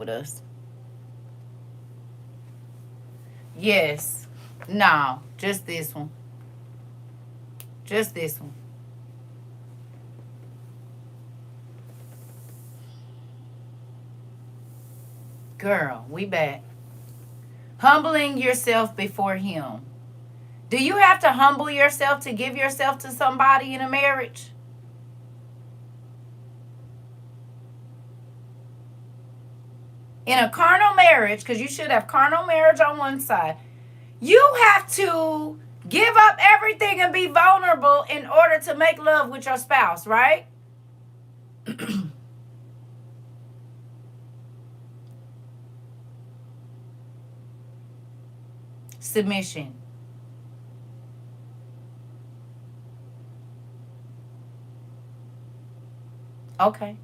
with us. Yes. No, just this one. Just this one. Girl, we back. Humbling yourself before him. Do you have to humble yourself to give yourself to somebody in a marriage? In a carnal marriage, because you should have carnal marriage on one side, you have to give up everything and be vulnerable in order to make love with your spouse, right? Submission. Okay.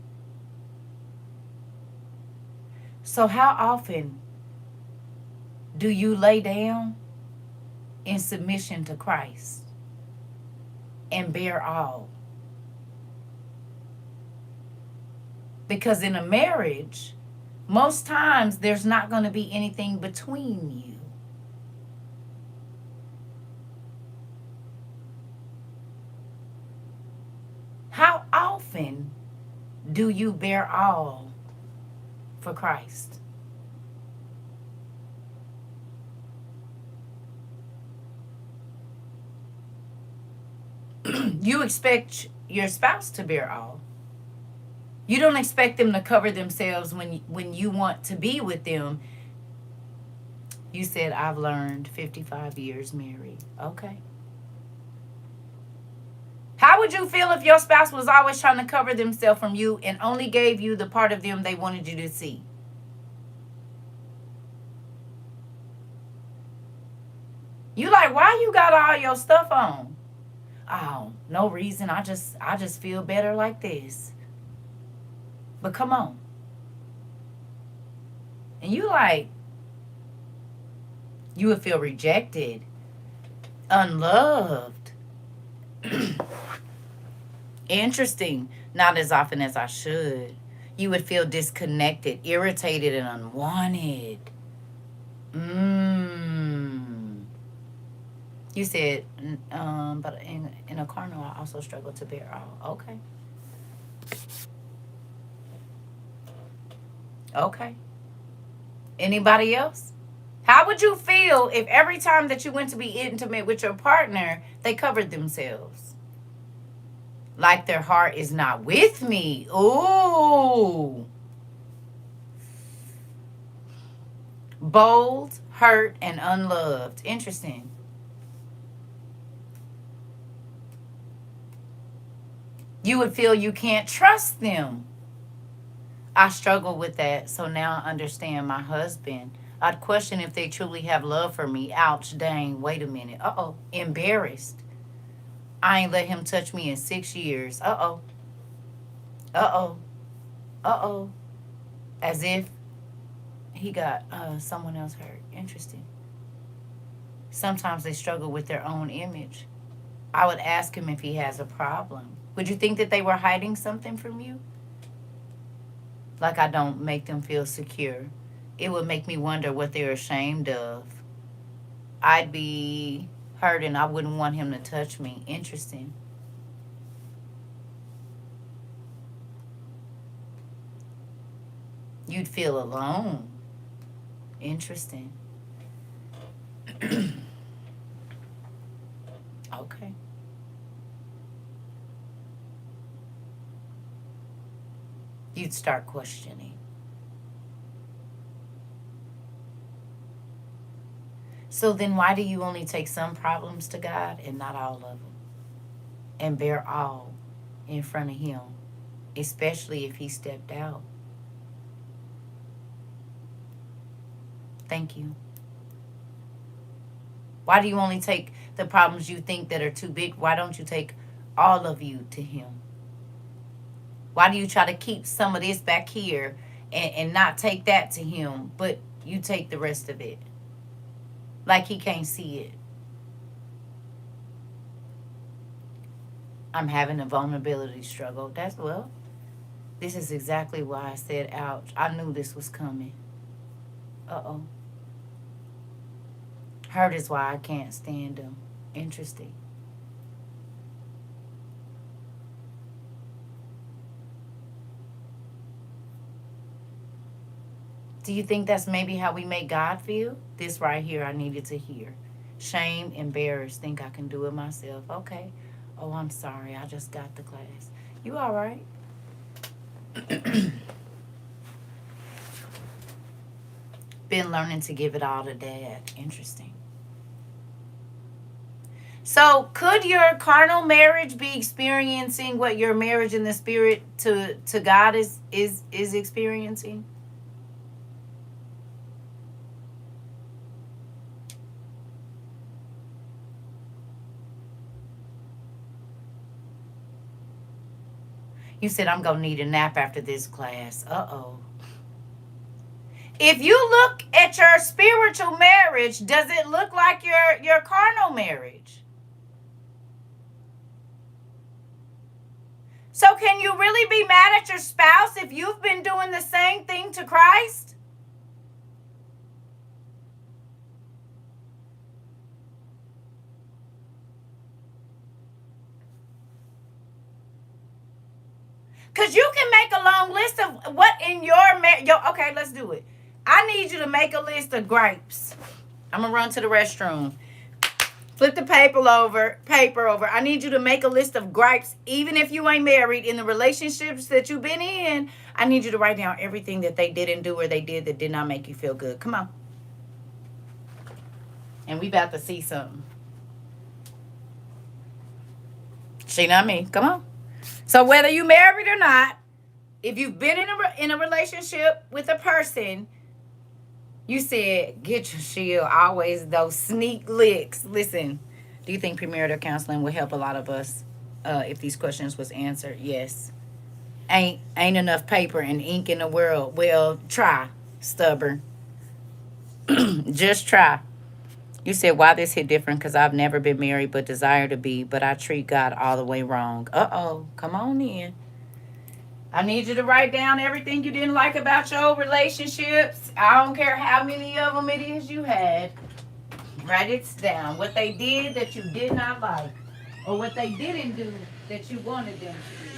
So, how often do you lay down in submission to Christ and bear all? Because in a marriage, most times there's not going to be anything between you. How often do you bear all for Christ? You expect your spouse to bear all. You don't expect them to cover themselves when you want to be with them. You said, I've learned 55 years married. Okay. How would you feel if your spouse was always trying to cover themselves from you and only gave you the part of them they wanted you to see? You like, why you got all your stuff on? Oh, no reason. I just feel better like this. But come on. And you like, you would feel rejected, unloved. Interesting. Not as often as I should. You would feel disconnected, irritated, and unwanted. Mmm. You said, but in a carnal, I also struggle to bear all. Okay. Okay. Anybody else? How would you feel if every time that you went to be intimate with your partner, they covered themselves? Like their heart is not with me. Ooh. Bold, hurt, and unloved. Interesting. You would feel you can't trust them. I struggle with that, so now I understand my husband. I'd question if they truly have love for me. Ouch, dang, wait a minute. Uh-oh, embarrassed. I ain't let him touch me in 6 years. Uh-oh, uh-oh, uh-oh. As if he got someone else hurt. Interesting. Sometimes they struggle with their own image. I would ask him if he has a problem. Would you think that they were hiding something from you? Like I don't make them feel secure. It would make me wonder what they're ashamed of. I'd be hurt and I wouldn't want him to touch me. Interesting. You'd feel alone. Interesting. Okay. You'd start questioning. So then why do you only take some problems to God and not all of them? And bear all in front of him, especially if he stepped out? Thank you. Why do you only take the problems you think that are too big? Why don't you take all of you to him? Why do you try to keep some of this back here and not take that to him, but you take the rest of it? Like he can't see it. I'm having a vulnerability struggle. That's, well, This is exactly why I said, ouch. I knew this was coming. Uh-oh. Hurt is why I can't stand them. Interesting. Do you think that's maybe how we make God feel? This right here I needed to hear. Shame, embarrassed, think I can do it myself. Okay. Oh, I'm sorry. I just got the class. You all right? Been learning to give it all to dad. Interesting. So, could your carnal marriage be experiencing what your marriage in the spirit to God is experiencing? You said I'm gonna need a nap after this class. Uh-oh. If you look at your spiritual marriage, does it look like your carnal marriage? So can you really be mad at your spouse if you've been doing the same thing to Christ? Because you can make a long list of what in your marriage. Okay, let's do it. I need you to make a list of grapes. I'm going to run to the restroom. Flip the paper over. I need you to make a list of gripes, even if you ain't married, in the relationships that you've been in. I need you to write down everything that they didn't do or they did that did not make you feel good. Come on. And we about to see something. She not me. Come on. So whether you married or not, if you've been in a relationship with a person, you said get your shield. Always those sneak licks. Listen, do you think premarital counseling would help a lot of us if these questions was answered? Yes. Ain't enough paper and ink in the world. Well, try, stubborn. Just try. You said why this hit different because I've never been married but desire to be, but I treat God all the way wrong. Uh-oh. Come on in. I need you to write down everything you didn't like about your relationships. I don't care how many of them it is you had. Write it down. What they did that you did not like, or what they didn't do that you wanted them to do.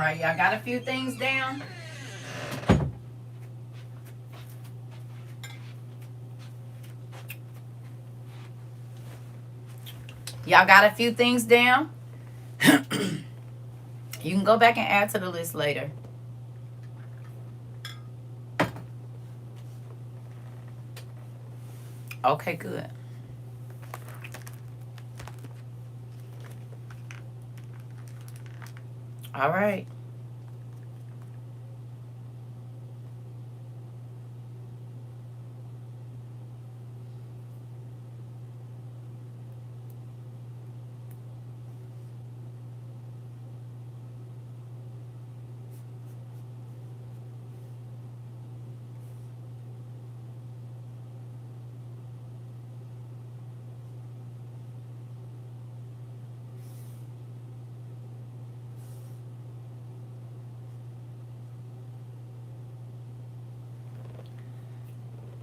right, y'all got a few things down? Y'all got a few things down? You can go back and add to the list later. Okay, good. All right.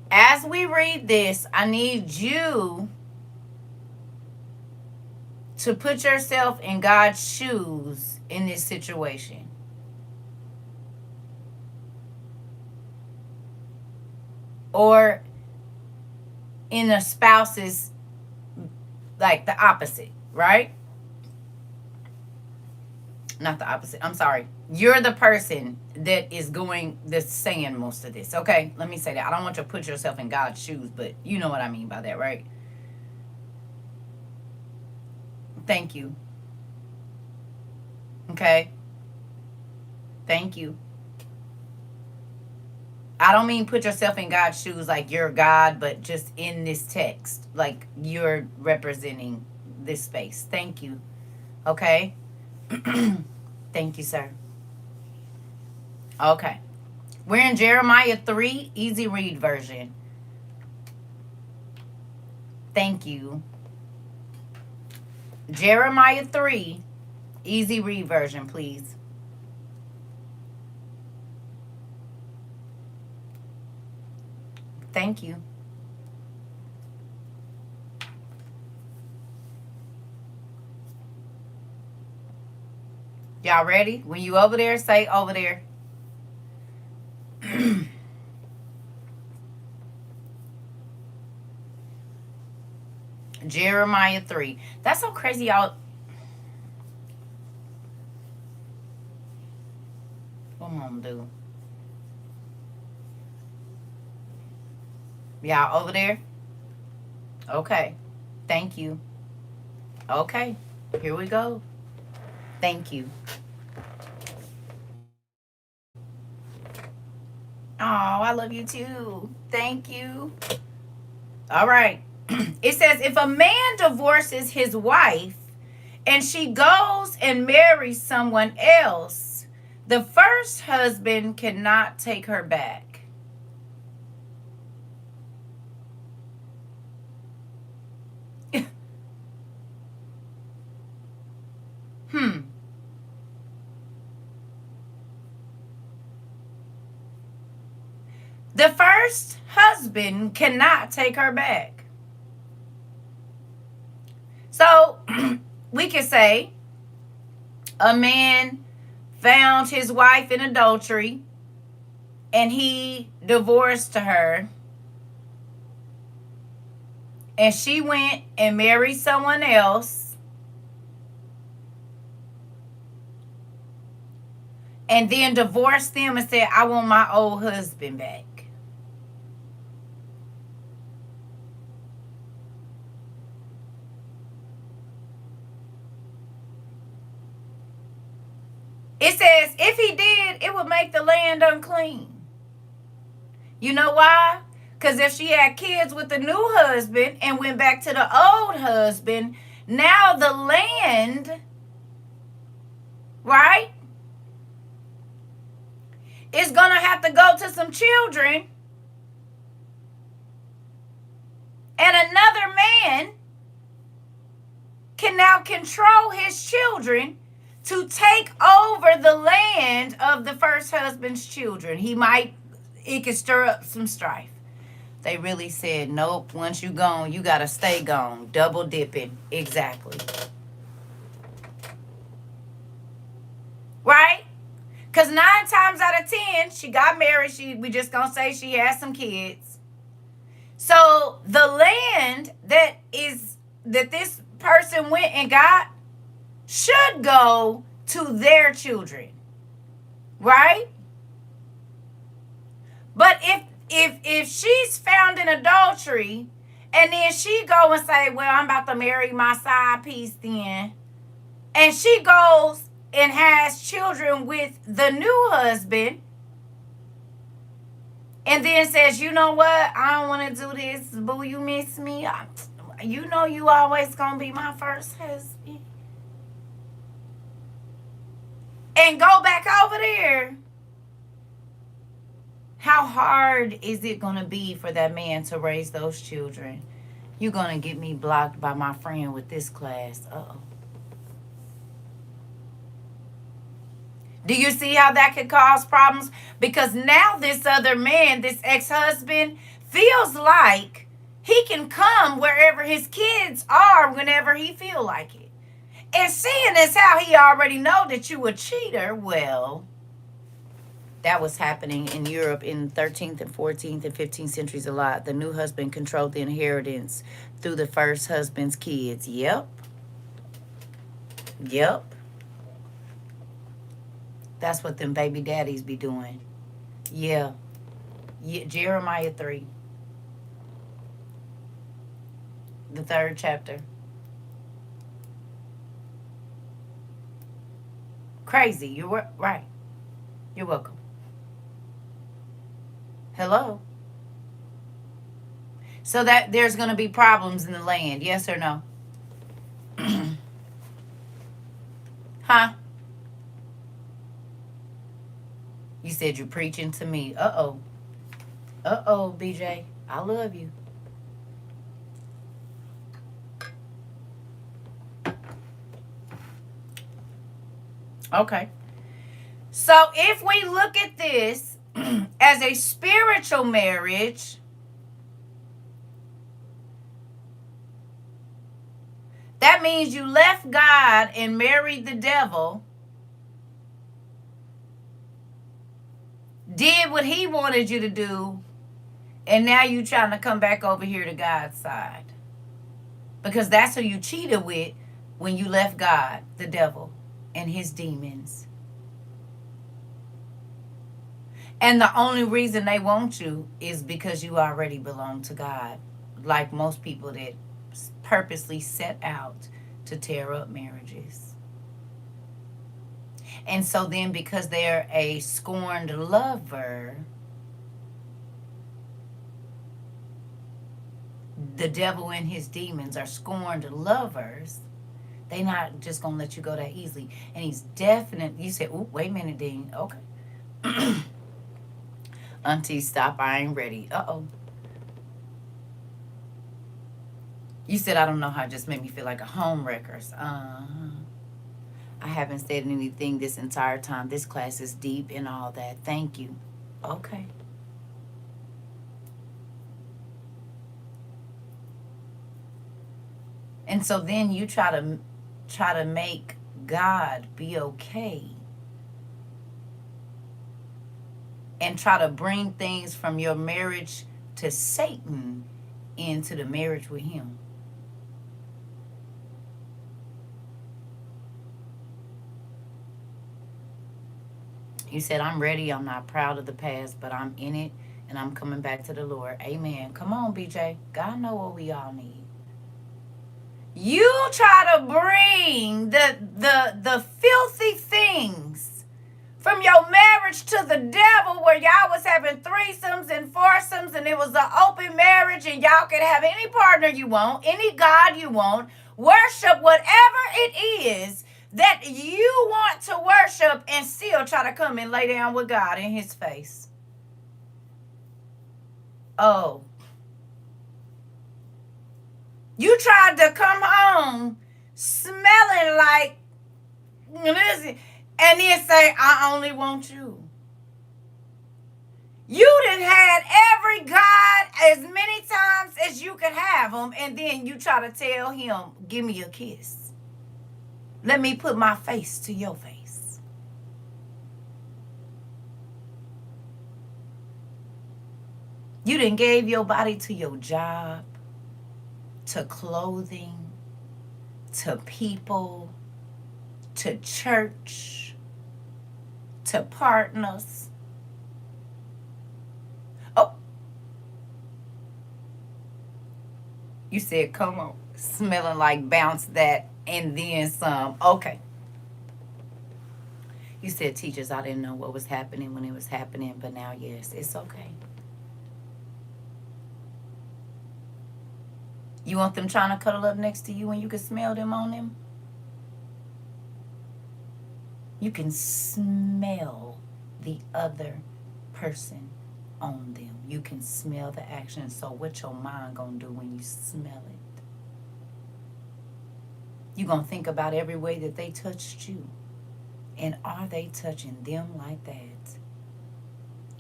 As we read this, I need you to put yourself in God's shoes in this situation. Or in a spouse's, like the opposite, right? Not the opposite. I'm sorry. You're the person that is that's saying most of this. Okay, let me say that. I don't want you to put yourself in God's shoes, but you know what I mean by that, right? Thank you. Okay? Thank you. I don't mean put yourself in God's shoes like you're God, but just in this text, like you're representing this space. Thank you. Okay? Thank you, sir. Okay. We're in Jeremiah 3, easy read version. Thank you. Jeremiah 3, easy read version, please. Thank you. Y'all ready? When you over there, say over there. Jeremiah 3. That's so crazy, y'all. What I'm gonna do? Y'all over there? Okay. Thank you. Okay. Here we go. Thank you. Oh, I love you too. Thank you. All right. It says, if a man divorces his wife and she goes and marries someone else, the first husband cannot take her back. The first husband cannot take her back. So we could say a man found his wife in adultery and he divorced her, and she went and married someone else, and then divorced them and said, I want my old husband back. It says, if he did, it would make the land unclean. You know why? Because if she had kids with the new husband and went back to the old husband, now the land, right, is going to have to go to some children. And another man can now control his children to take over the land of the first husband's children. It could stir up some strife. They really said, nope, once you gone, you got to stay gone. Double dipping. Exactly. Right? Because 9 times out of 10, she got married. We just gonna say she has some kids. So the land that this person went and got should go to their children, right? But if she's found in adultery, and then she go and say, well, I'm about to marry my side piece then, and she goes and has children with the new husband, and then says, you know what, I don't want to do this, boo, you miss me, you know you always gonna be my first husband, and go back over there, how hard is it gonna be for that man to raise those children? You're gonna get me blocked by my friend with this class. Uh-oh. Do you see how that could cause problems? Because now this other man, this ex-husband, feels like he can come wherever his kids are whenever he feel like it. And seeing as how he already know that you a cheater, well, that was happening in Europe in 13th and 14th and 15th centuries a lot. The new husband controlled the inheritance through the first husband's kids. Yep. That's what them baby daddies be doing. Yeah. Jeremiah 3. The 3rd chapter. Crazy. You're right. You're welcome. Hello. So that there's going to be problems in the land. Yes or no? Huh? You said you're preaching to me. Uh-oh. Uh-oh, BJ. I love you. Okay. So if we look at this as a spiritual marriage, that means you left God and married the devil, did what he wanted you to do, and now you trying to come back over here to God's side. Because that's who you cheated with when you left God, the devil, and his demons. And the only reason they want you is because you already belong to God. Like most people that purposely set out to tear up marriages. And so then because they're a scorned lover, the devil and his demons are scorned lovers. They not just going to let you go that easily. And he's definitely, you said, oh, wait a minute, Dean. Okay. Auntie, stop. I ain't ready. Uh-oh. You said, I don't know how it just made me feel like a home wrecker. I haven't said anything this entire time. This class is deep and all that. Thank you. Okay. And so then you try to make God be okay. And try to bring things from your marriage to Satan into the marriage with him. You said, I'm ready. I'm not proud of the past, but I'm in it and I'm coming back to the Lord. Amen. Come on, BJ. God know what we all need. You try to bring the filthy things from your marriage to the devil, where y'all was having threesomes and foursomes and it was an open marriage and y'all could have any partner you want, any God you want, worship whatever it is that you want to worship, and still try to come and lay down with God in his face. Oh. You tried to come home smelling like, listen, and then say, I only want you. You done had every God as many times as you could have them, and then you try to tell him, give me a kiss. Let me put my face to your face. You done gave your body to your job, to clothing, to people, to church, to partners. Oh, you said, come on, smelling like bounce that and then some. Okay. You said, teachers, I didn't know what was happening when it was happening, but now, yes, it's okay. You want them trying to cuddle up next to you when you can smell them on them? You can smell the other person on them. You can smell the action. So what your mind gonna do when you smell it? You gonna think about every way that they touched you. And are they touching them like that?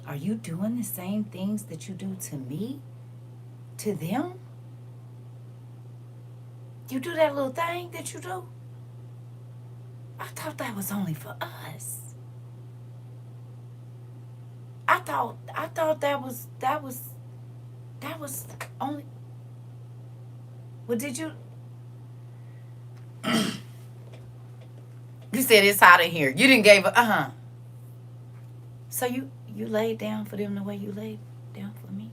Are you doing the same things that you do to me? To them? You do that little thing that you do? I thought that was only for us. I thought that was only. Well, did you? You said it's hot in here. You didn't give a. So you laid down for them the way you laid down for me.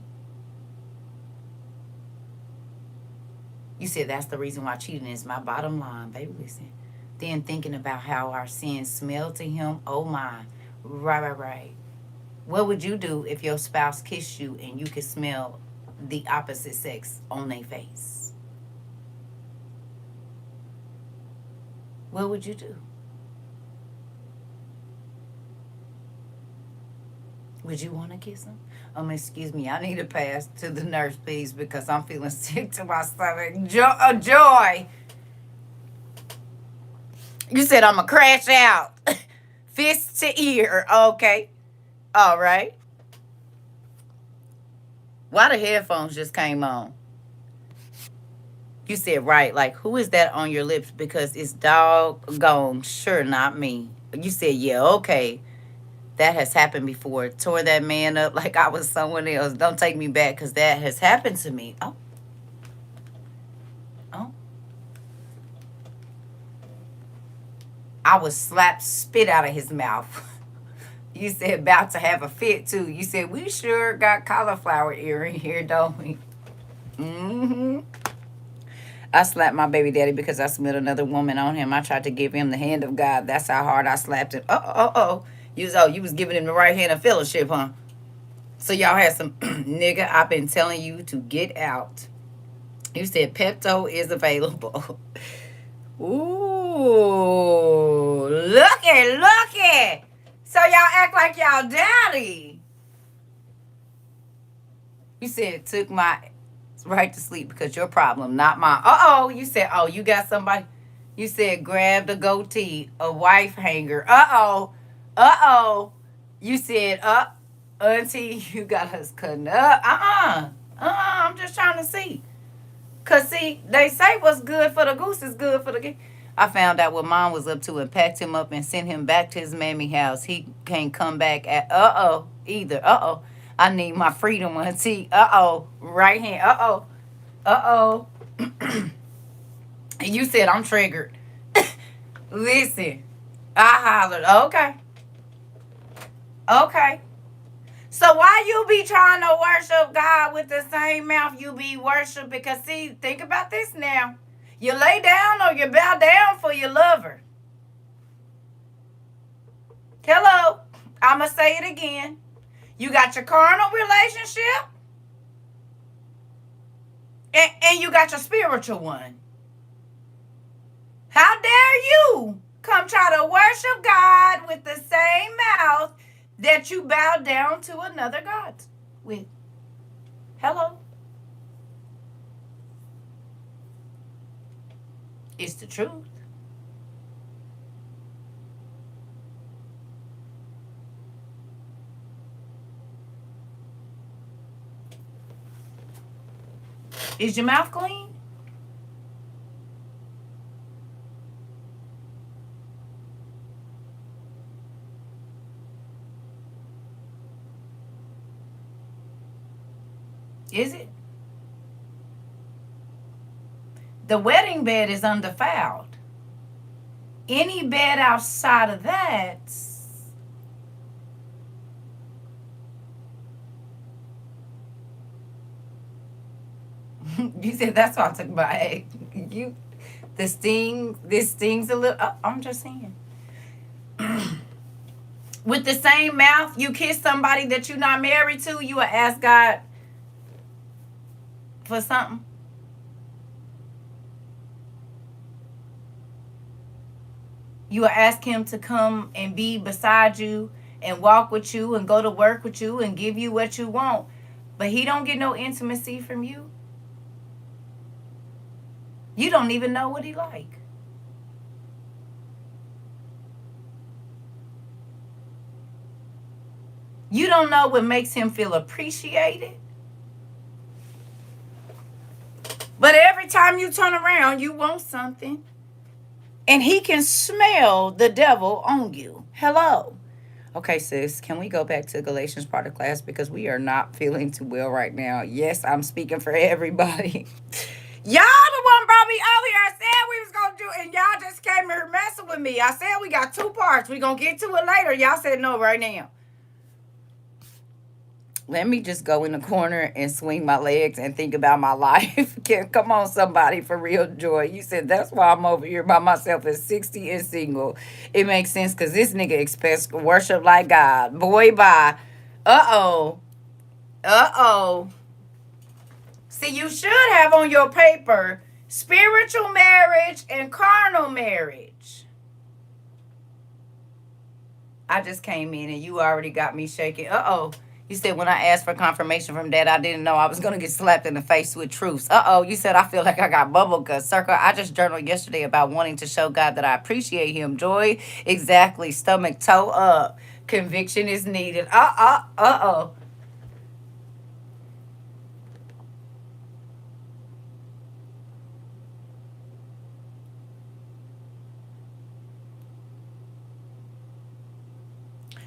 You said that's the reason why cheating is my bottom line, baby. Listen. Then thinking about how our sins smell to him. Oh my. Right. What would you do if your spouse kissed you and you could smell the opposite sex on their face? What would you do? Would you want to kiss him? Excuse me, I need to pass to the nurse, please, because I'm feeling sick to my stomach. Joy. You said I'm going to crash out. Fist to ear. Okay. All right. Why the headphones just came on? You said, right, like, who is that on your lips? Because it's doggone sure not me. You said, yeah, okay. That has happened before. Tore that man up like I was someone else. Don't take me back because that has happened to me. Oh. I was slapped spit out of his mouth. You said about to have a fit too. You said we sure got cauliflower ear in here, don't we? Mm-hmm. I slapped my baby daddy because I smelled another woman on him. I tried to give him the hand of God. That's how hard I slapped him. You was giving him the right hand of fellowship, huh? So y'all had some nigga. I've been telling you to get out. You said Pepto is available. Ooh, looky. So y'all act like y'all daddy. You said it took my right to sleep because your problem, not mine. You said, oh, you got somebody. You said grab the goatee, a wife hanger. You said, auntie, you got us cutting up. I'm just trying to see. Because, see, they say what's good for the goose is good for the geese. I found out what mom was up to and packed him up and sent him back to his mammy house. He can't come back at either. I need my freedom, auntie. Right hand. And you said I'm triggered. Listen, I hollered. Okay. So why you be trying to worship God with the same mouth you be worship? Because see, think about this now. You lay down or you bow down for your lover. Hello. I'ma say it again. You got your carnal relationship and you got your spiritual one. How dare you come try to worship God with the same mouth that you bow down to another God with? Hello. It's the truth. Is your mouth clean? Is it? The wedding bed is undefiled. Any bed outside of that, you said that's why I took my egg. You, this stings a little. I'm just saying. With the same mouth you kiss somebody that you're not married to, you will ask God for something. You will ask him to come and be beside you and walk with you and go to work with you and give you what you want. But he don't get no intimacy from you. You don't even know what he like. You don't know what makes him feel appreciated. But every time you turn around, you want something. And he can smell the devil on you. Hello. Okay, sis, can we go back to Galatians part of class because we are not feeling too well right now? Yes, I'm speaking for everybody. Y'all the one brought me over here. I said we was gonna do, and y'all just came here messing with me. I said we got 2 parts. We gonna get to it later. Y'all said no right now. Let me just go in the corner and swing my legs and think about my life. Come on, somebody, for real joy. You said that's why I'm over here by myself at 60 and single. It makes sense because this nigga expects worship like God. Boy, bye. Uh-oh. Uh-oh. See, you should have on your paper spiritual marriage and carnal marriage. I just came in and you already got me shaking. Uh-oh. You said when I asked for confirmation from Dad, I didn't know I was going to get slapped in the face with truths. Uh-oh. You said I feel like I got bubble guts. CERCA, I just journaled yesterday about wanting to show God that I appreciate him. Joy, exactly. Stomach, toe up. Conviction is needed. Uh-oh.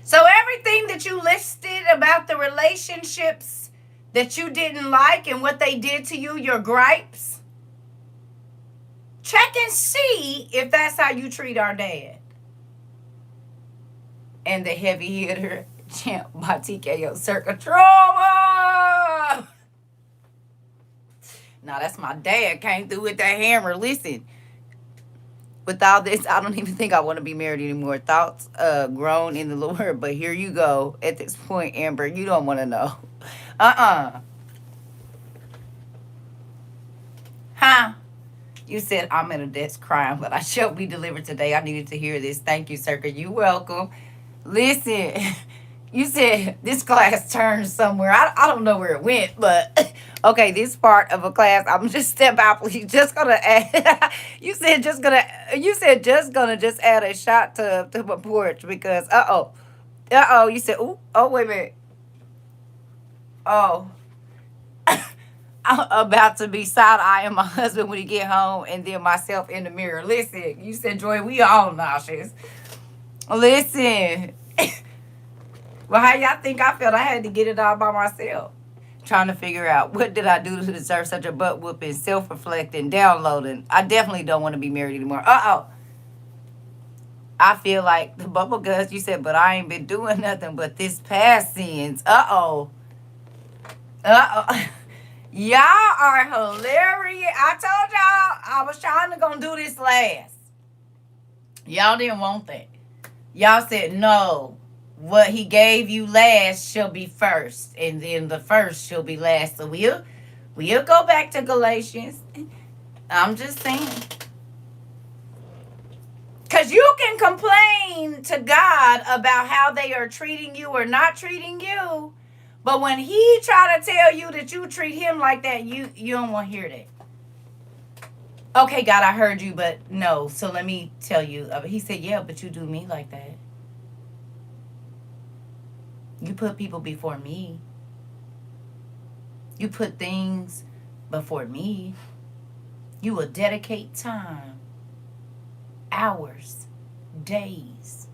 So everything that you listed about the relationships that you didn't like and what they did to you, your gripes, check and see if that's how you treat our dad. And the heavy hitter champ by TKO CERCA TROVA. Now that's my dad came through with that hammer. Listen. With all this, I don't even think I want to be married anymore. Thoughts grown in the Lord, but here you go. At this point, Amber, you don't want to know. Huh? You said I'm at a desk crying, but I shall be delivered today. I needed to hear this. Thank you, CERCA. You welcome. Listen, you said this class turned somewhere. I don't know where it went, but okay, this part of a class, I'm just step out, please. Just gonna add. You said just gonna just add a shot to my porch because you said wait a minute. Oh, I'm about to be side-eyeing my husband when he get home and then myself in the mirror. Listen, you said, Joy, we all nauseous. Listen. Well, how y'all think I felt? I had to get it all by myself. Trying to figure out what did I do to deserve such a butt whooping, self-reflecting, downloading. I definitely don't want to be married anymore. I feel like the bubble guts, you said, but I ain't been doing nothing but this past sins. Y'all are hilarious. I told y'all I was trying to gonna do this last. Y'all didn't want that. Y'all said no. What he gave you last shall be first, and then the first shall be last. So we'll go back to Galatians. I'm just saying. Because you can complain to God about how they are treating you or not treating you. But when he try to tell you that you treat him like that, you don't want to hear that. Okay, God, I heard you, but no. So let me tell you. He said, yeah, but you do me like that. You put people before me. You put things before me. You will dedicate time, hours, days.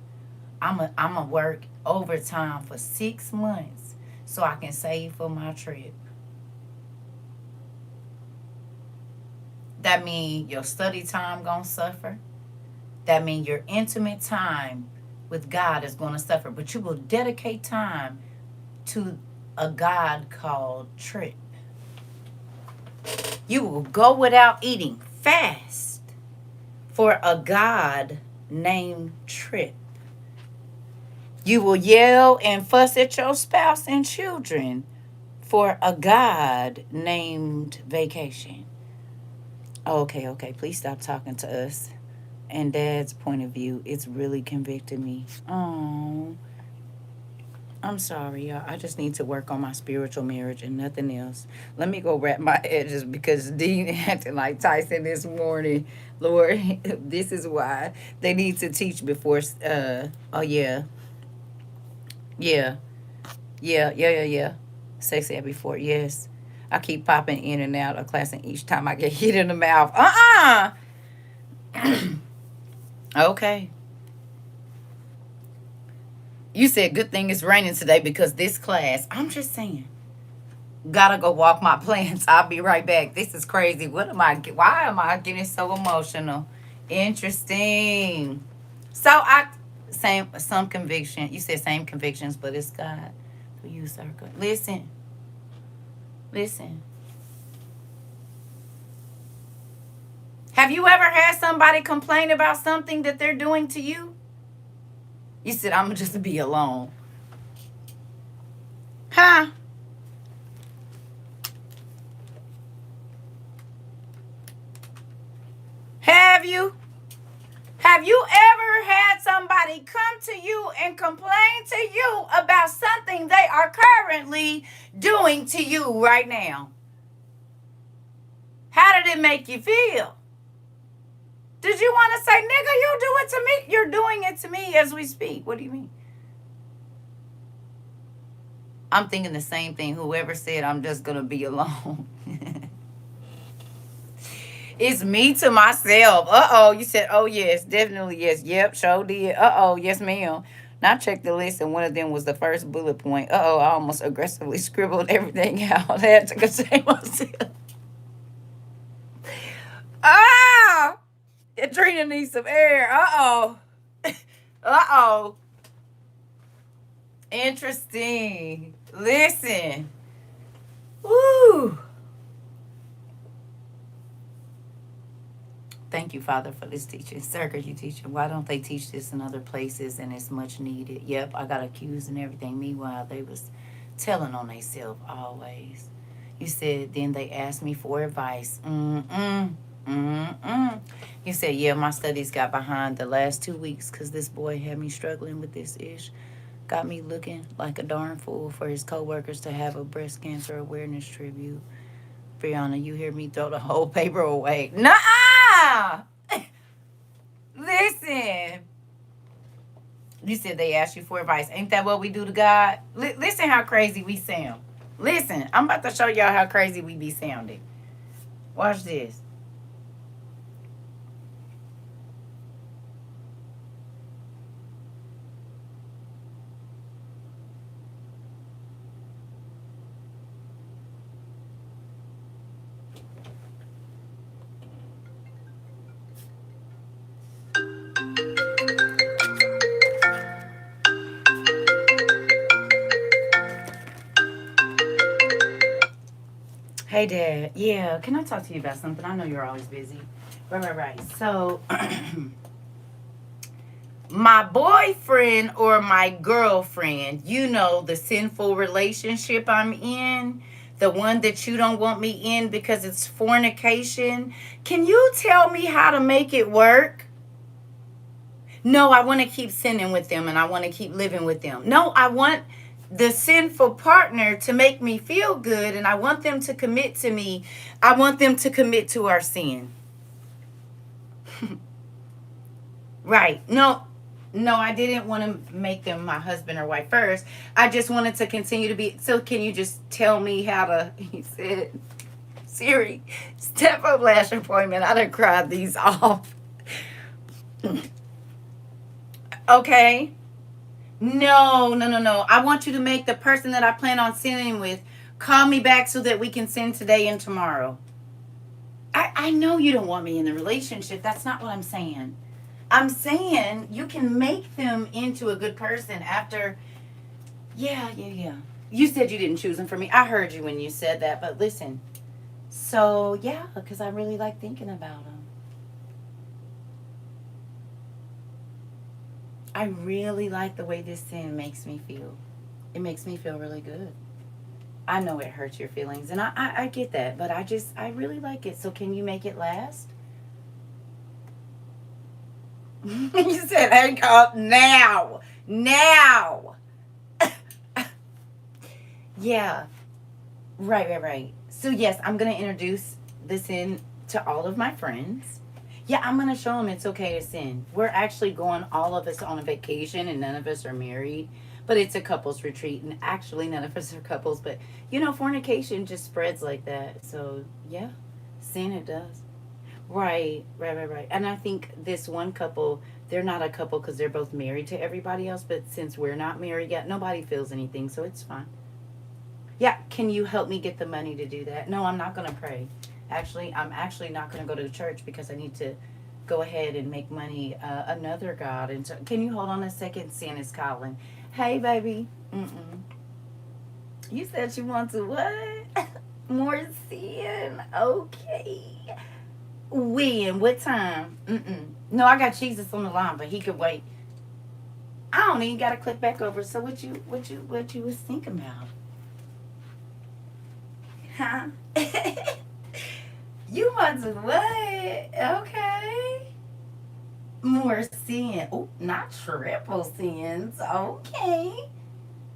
I'ma work overtime for 6 months so I can save for my trip. That means your study time gonna suffer. That means your intimate time with God is gonna suffer. But you will dedicate time to a God called trip. You will go without eating, fast, for a God named Trip. You will yell and fuss at your spouse and children for a God named Vacation. Okay, okay, please stop talking to us. And Dad's point of view, it's really convicted me. Oh, I'm sorry, y'all. I just need to work on my spiritual marriage and nothing else. Let me go wrap my edges because Dean acting like Tyson this morning. Lord, this is why they need to teach before. Oh yeah, yeah, yeah. Sex ed before, yes. I keep popping in and out of class, and each time I get hit in the mouth. Okay. You said good thing it's raining today because this class. I'm just saying. Gotta go walk my plants. I'll be right back. This is crazy. Why am I getting so emotional? Interesting. So some conviction. You said same convictions, but it's God through you, CERCA. Listen. Have you ever had somebody complain about something that they're doing to you? You said, I'm just to be alone. Huh? Have you? Have you ever had somebody come to you and complain to you about something they are currently doing to you right now? How did it make you feel? Did you want to say, nigga, you do it to me? You're doing it to me as we speak. What do you mean? I'm thinking the same thing. Whoever said I'm just going to be alone. It's me to myself. Uh-oh. You said, oh, yes. Definitely, yes. Yep, sure did. Uh-oh. Yes, ma'am. Now I checked the list, and one of them was the first bullet point. Uh-oh. I almost aggressively scribbled everything out. I had to contain myself. Ah! Trina needs some air. Uh-oh. Uh-oh. Interesting. Listen. Woo. Thank you, Father, for this teaching. CERCA, you teaching. Why don't they teach this in other places and it's much needed? Yep, I got accused and everything. Meanwhile, they was telling on themselves always. You said, then they asked me for advice. You said, yeah, my studies got behind the last 2 weeks because this boy had me struggling with this ish. Got me looking like a darn fool for his coworkers to have a breast cancer awareness tribute. Brianna, you hear me throw the whole paper away. Nuh-uh! Listen. You said they asked you for advice. Ain't that what we do to God? Listen how crazy we sound. Listen, I'm about to show y'all how crazy we be sounding. Watch this. Hey, Dad. Yeah, can I talk to you about something? I know you're always busy. Right. So, my boyfriend or my girlfriend, you know, the sinful relationship I'm in, the one that you don't want me in because it's fornication. Can you tell me how to make it work? No, I want to keep sinning with them and I want to keep living with them. No, I want the sinful partner to make me feel good and I want them to commit to me. I want them to commit to our sin. Right. No, I didn't want to make them my husband or wife first. I just wanted to continue to be. So can you just tell me how to, he said, Siri, step up lash appointment. I done cried these off. Okay. No. I want you to make the person that I plan on sinning with call me back so that we can sin today and tomorrow. I know you don't want me in the relationship. That's not what I'm saying. I'm saying you can make them into a good person after. Yeah, yeah, yeah. You said you didn't choose them for me. I heard you when you said that, but listen. So, yeah, because I really like thinking about them. I really like the way this sin makes me feel. It makes me feel really good. I know it hurts your feelings, and I get that, but I really like it. So, can you make it last? You said hang up now. Now. Yeah. Right, right, right. So, yes, I'm going to introduce this in to all of my friends. Yeah, I'm going to show them it's okay to sin. We're actually going, all of us, on a vacation, and none of us are married. But it's a couples retreat, and actually, none of us are couples. But, fornication just spreads like that. So, yeah, sin it does. Right, right, right, right. And I think this one couple, they're not a couple because they're both married to everybody else. But since we're not married yet, nobody feels anything. So it's fine. Yeah, can you help me get the money to do that? No, I'm not going to pray. Actually, I'm actually not going to go to church because I need to go ahead and make money another God. And so, can you hold on a second? Sin is calling. Hey, baby. Mm-mm. You said you want to what? More sin? Okay. When? What time? Mm-mm. No, I got Jesus on the line, but he could wait. I don't even got to click back over. So what you was thinking about? Huh? You want to what? Okay. More sin. Oh, not triple sins. Okay.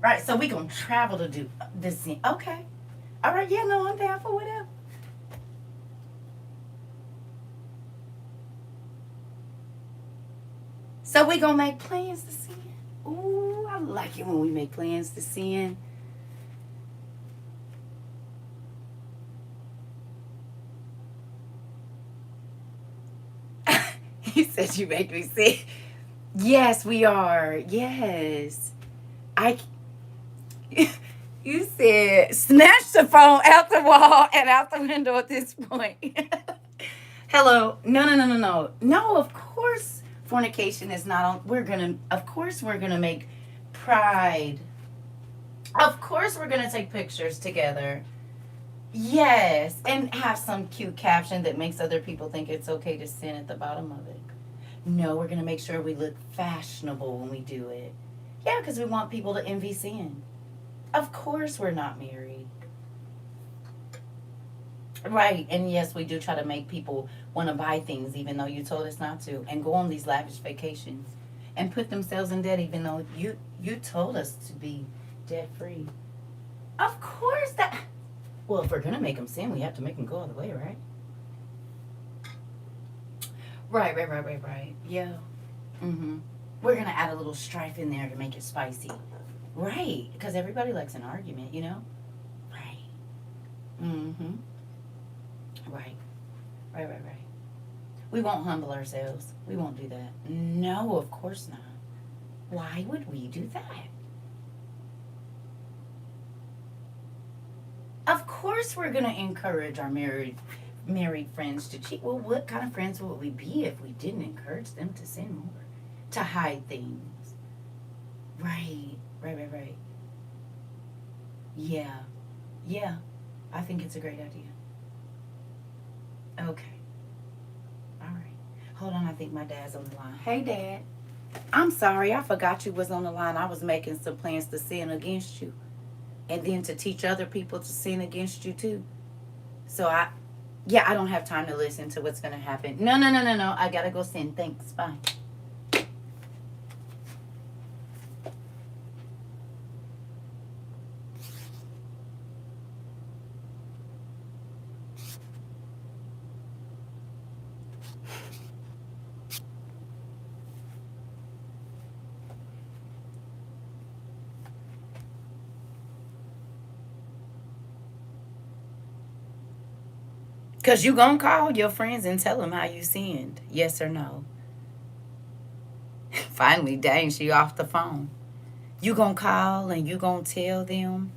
Right, so we gonna travel to do this sin. Okay. All right, yeah, no, I'm down for whatever. So we gonna make plans to sin. Ooh, I like it when we make plans to sin. You said you make me sick. Yes, we are. Yes. I. You said snatch the phone out the wall and out the window at this point. Hello. No, no, no, no, no. No, of course fornication is not on. Of course, we're going to make pride. Of course, we're going to take pictures together. Yes. And have some cute caption that makes other people think it's okay to sin at the bottom of it. No, we're going to make sure we look fashionable when we do it. Yeah, because we want people to envy sin. Of course, we're not married. Right. And yes, we do try to make people want to buy things even though you told us not to, and go on these lavish vacations and put themselves in debt even though you told us to be debt free. Of course that. Well, if we're going to make them sin, we have to make them go all the way, right? Right, right, right, right, right. Yeah. Mm-hmm. We're going to add a little strife in there to make it spicy. Right. Because everybody likes an argument, you know? Right. Mm-hmm. Right. Right, right, right. We won't humble ourselves. We won't do that. No, of course not. Why would we do that? Of course we're gonna encourage our married friends to cheat. Well, what kind of friends would we be if we didn't encourage them to sin more? To hide things. Right. Right, right, right. Yeah. Yeah. I think it's a great idea. Okay. All right. Hold on, I think my dad's on the line. Hey, Dad. I'm sorry, I forgot you was on the line. I was making some plans to sin against you, and then to teach other people to sin against you too. So yeah, I don't have time to listen to what's gonna happen. No, no, no, no, no. I gotta go sin. Thanks. Bye. Cause you gonna call your friends and tell them how you sinned. Yes or no? Finally, dang, she off the phone. You gonna call and you gonna tell them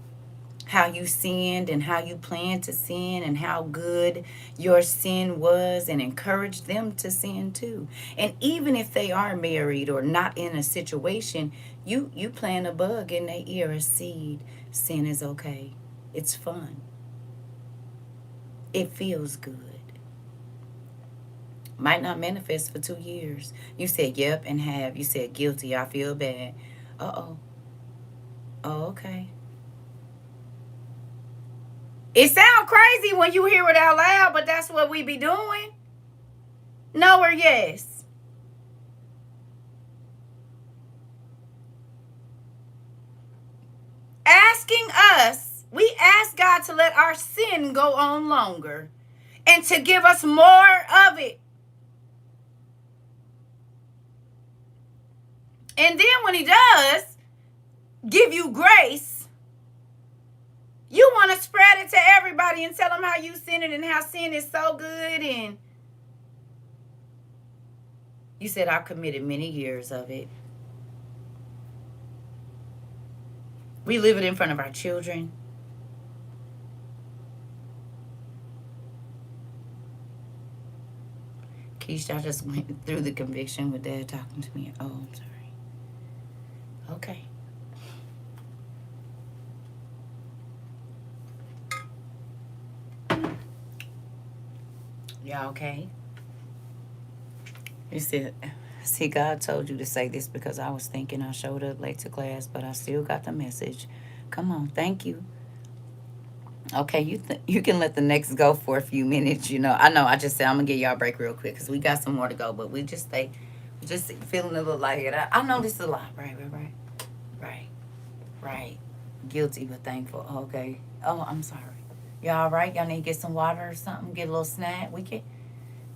how you sinned and how you planned to sin and how good your sin was, and encourage them to sin too. And even if they are married or not in a situation, you plant a bug in their ear, a seed. Sin is okay. It's fun. It feels good. Might not manifest for 2 years. You said yep and have. You said guilty. I feel bad. Uh-oh. Oh, okay. It sounds crazy when you hear it out loud, but that's what we be doing. No or yes? Asking us, we ask God to let our sin go on longer and to give us more of it. And then when he does give you grace, you want to spread it to everybody and tell them how you sin it and how sin is so good. And you said, I've committed many years of it. We live it in front of our children. Keisha, I just went through the conviction with Dad talking to me. Oh, I'm sorry. Okay. Y'all okay? You said, see, God told you to say this because I was thinking I showed up late to class, but I still got the message. Come on, thank you. Okay, you can let the next go for a few minutes. I know. I just said I'm gonna give y'all a break real quick because we got some more to go, but we just feeling a little lightheaded. I know this is a lot. Right. Guilty but thankful. Okay. Oh, I'm sorry. Y'all all right? Y'all need to get some water or something? Get a little snack? We can.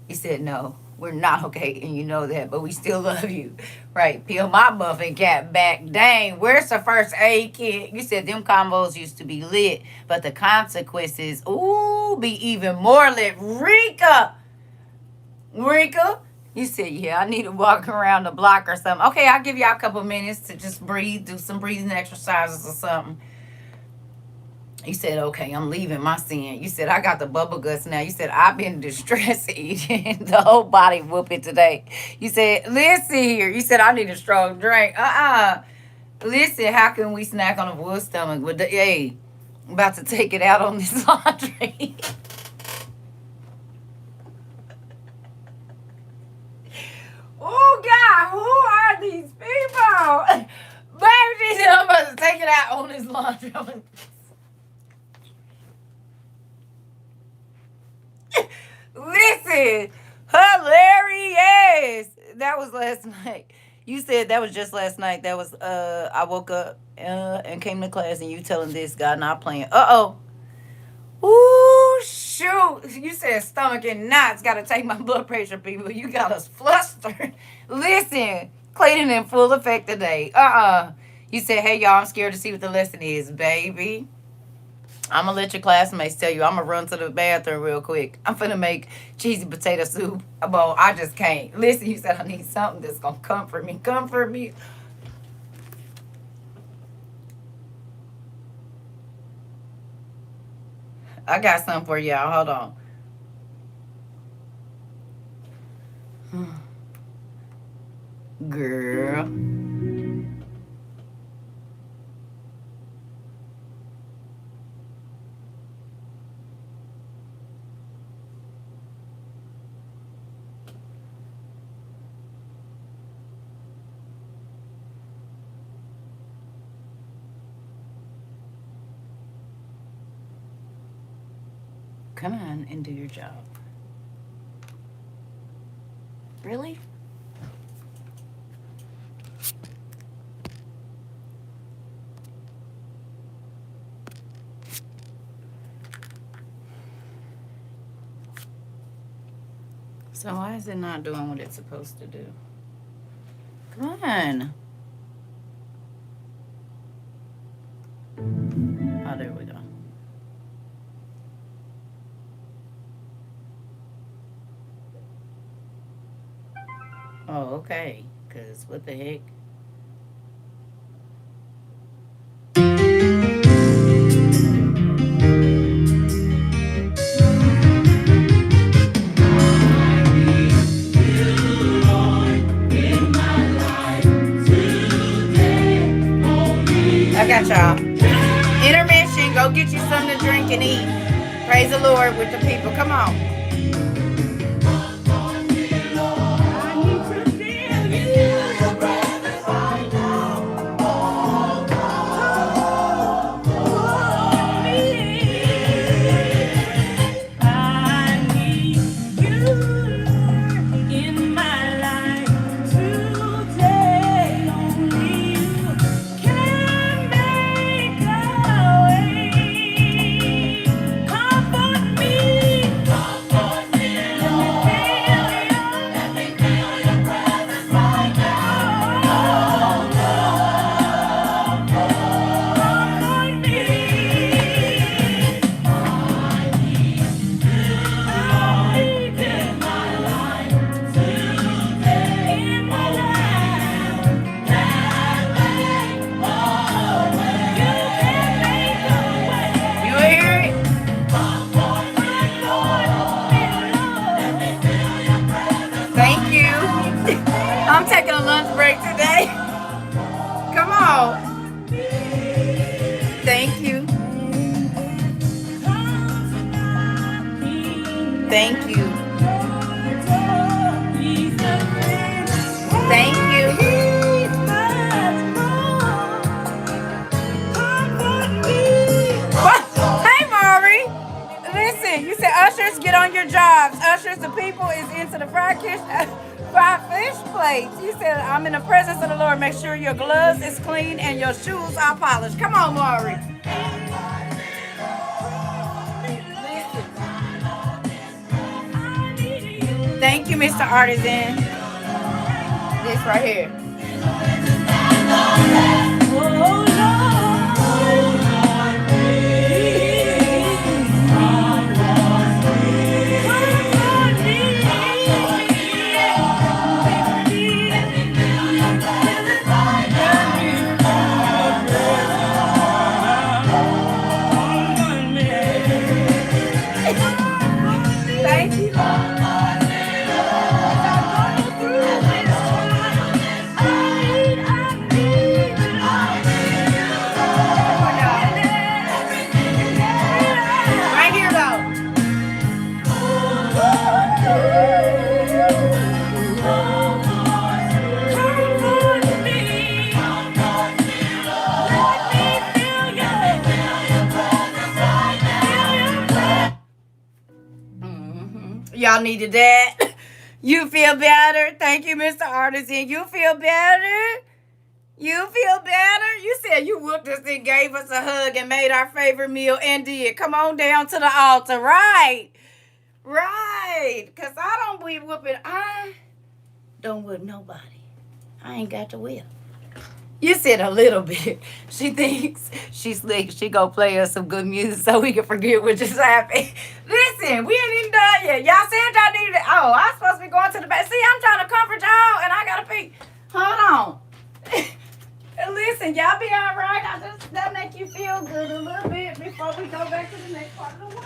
He said no. We're not okay, and you know that, but we still love you. Right. Peel my muffin cap back. Dang, where's the first aid kit? You said them combos used to be lit, but the consequences, be even more lit. Rika, you said, yeah, I need to walk around the block or something. Okay, I'll give y'all a couple minutes to just breathe, do some breathing exercises or something. You said, okay, I'm leaving my sin. You said, I got the bubble guts now. You said, I've been distress eating the whole body whooping today. You said, listen here. You said, I need a strong drink. Listen, how can we snack on a full stomach? I'm about to take it out on this laundry. Oh, God, who are these people? Baby, I'm about to take it out on this laundry. Listen, hilarious. That was last night. You said that was just last night. That was I woke up and came to class and you telling this guy not playing. Ooh, shoot. You said stomach and knots. Gotta take my blood pressure, people. You got us flustered. Listen, Clayton in full effect today. You said, hey y'all, I'm scared to see what the lesson is, baby. I'm going to let your classmates tell you. I'm going to run to the bathroom real quick. I'm finna make cheesy potato soup. Well, I just can't. Listen, you said I need something that's going to comfort me. Comfort me. I got something for y'all. Hold on. Girl. Come on and do your job. Really? So why is it not doing what it's supposed to do? Come on. Oh, there we go. Oh, okay. Because what the heck? got y'all. Intermission. Go get you something to drink and eat. Praise the Lord with the people. Come on. Thank you. I'm taking a lunch break today. Come on. Thank you. Thank you. Thank you. Hey, Maury. Listen, you said ushers, get on your jobs. Ushers, the people is into the fried fish plates. You said, I'm in the presence of the Lord. Make sure your gloves is clean and your shoes are polished. Come on, Maury. Thank you, Mr. Artisan. This right here. Thank you. Right here, though. Y'all needed that. You feel better? Thank you, Mr. Artisan. You feel better? You feel better? You said you whooped us and gave us a hug and made our favorite meal and did. Come on down to the altar. Right. Right. Because I don't be whooping. I don't whip nobody. I ain't got to whip. You said a little bit. She thinks she's slick. She go play us some good music so we can forget what just happened. Listen, we ain't even done yet. Y'all said y'all needed it. Oh, I'm supposed to be going to the back. See, I'm trying to comfort y'all and I got to pee. Hold on. Listen, y'all be all right. That make you feel good a little bit before we go back to the next part of the work.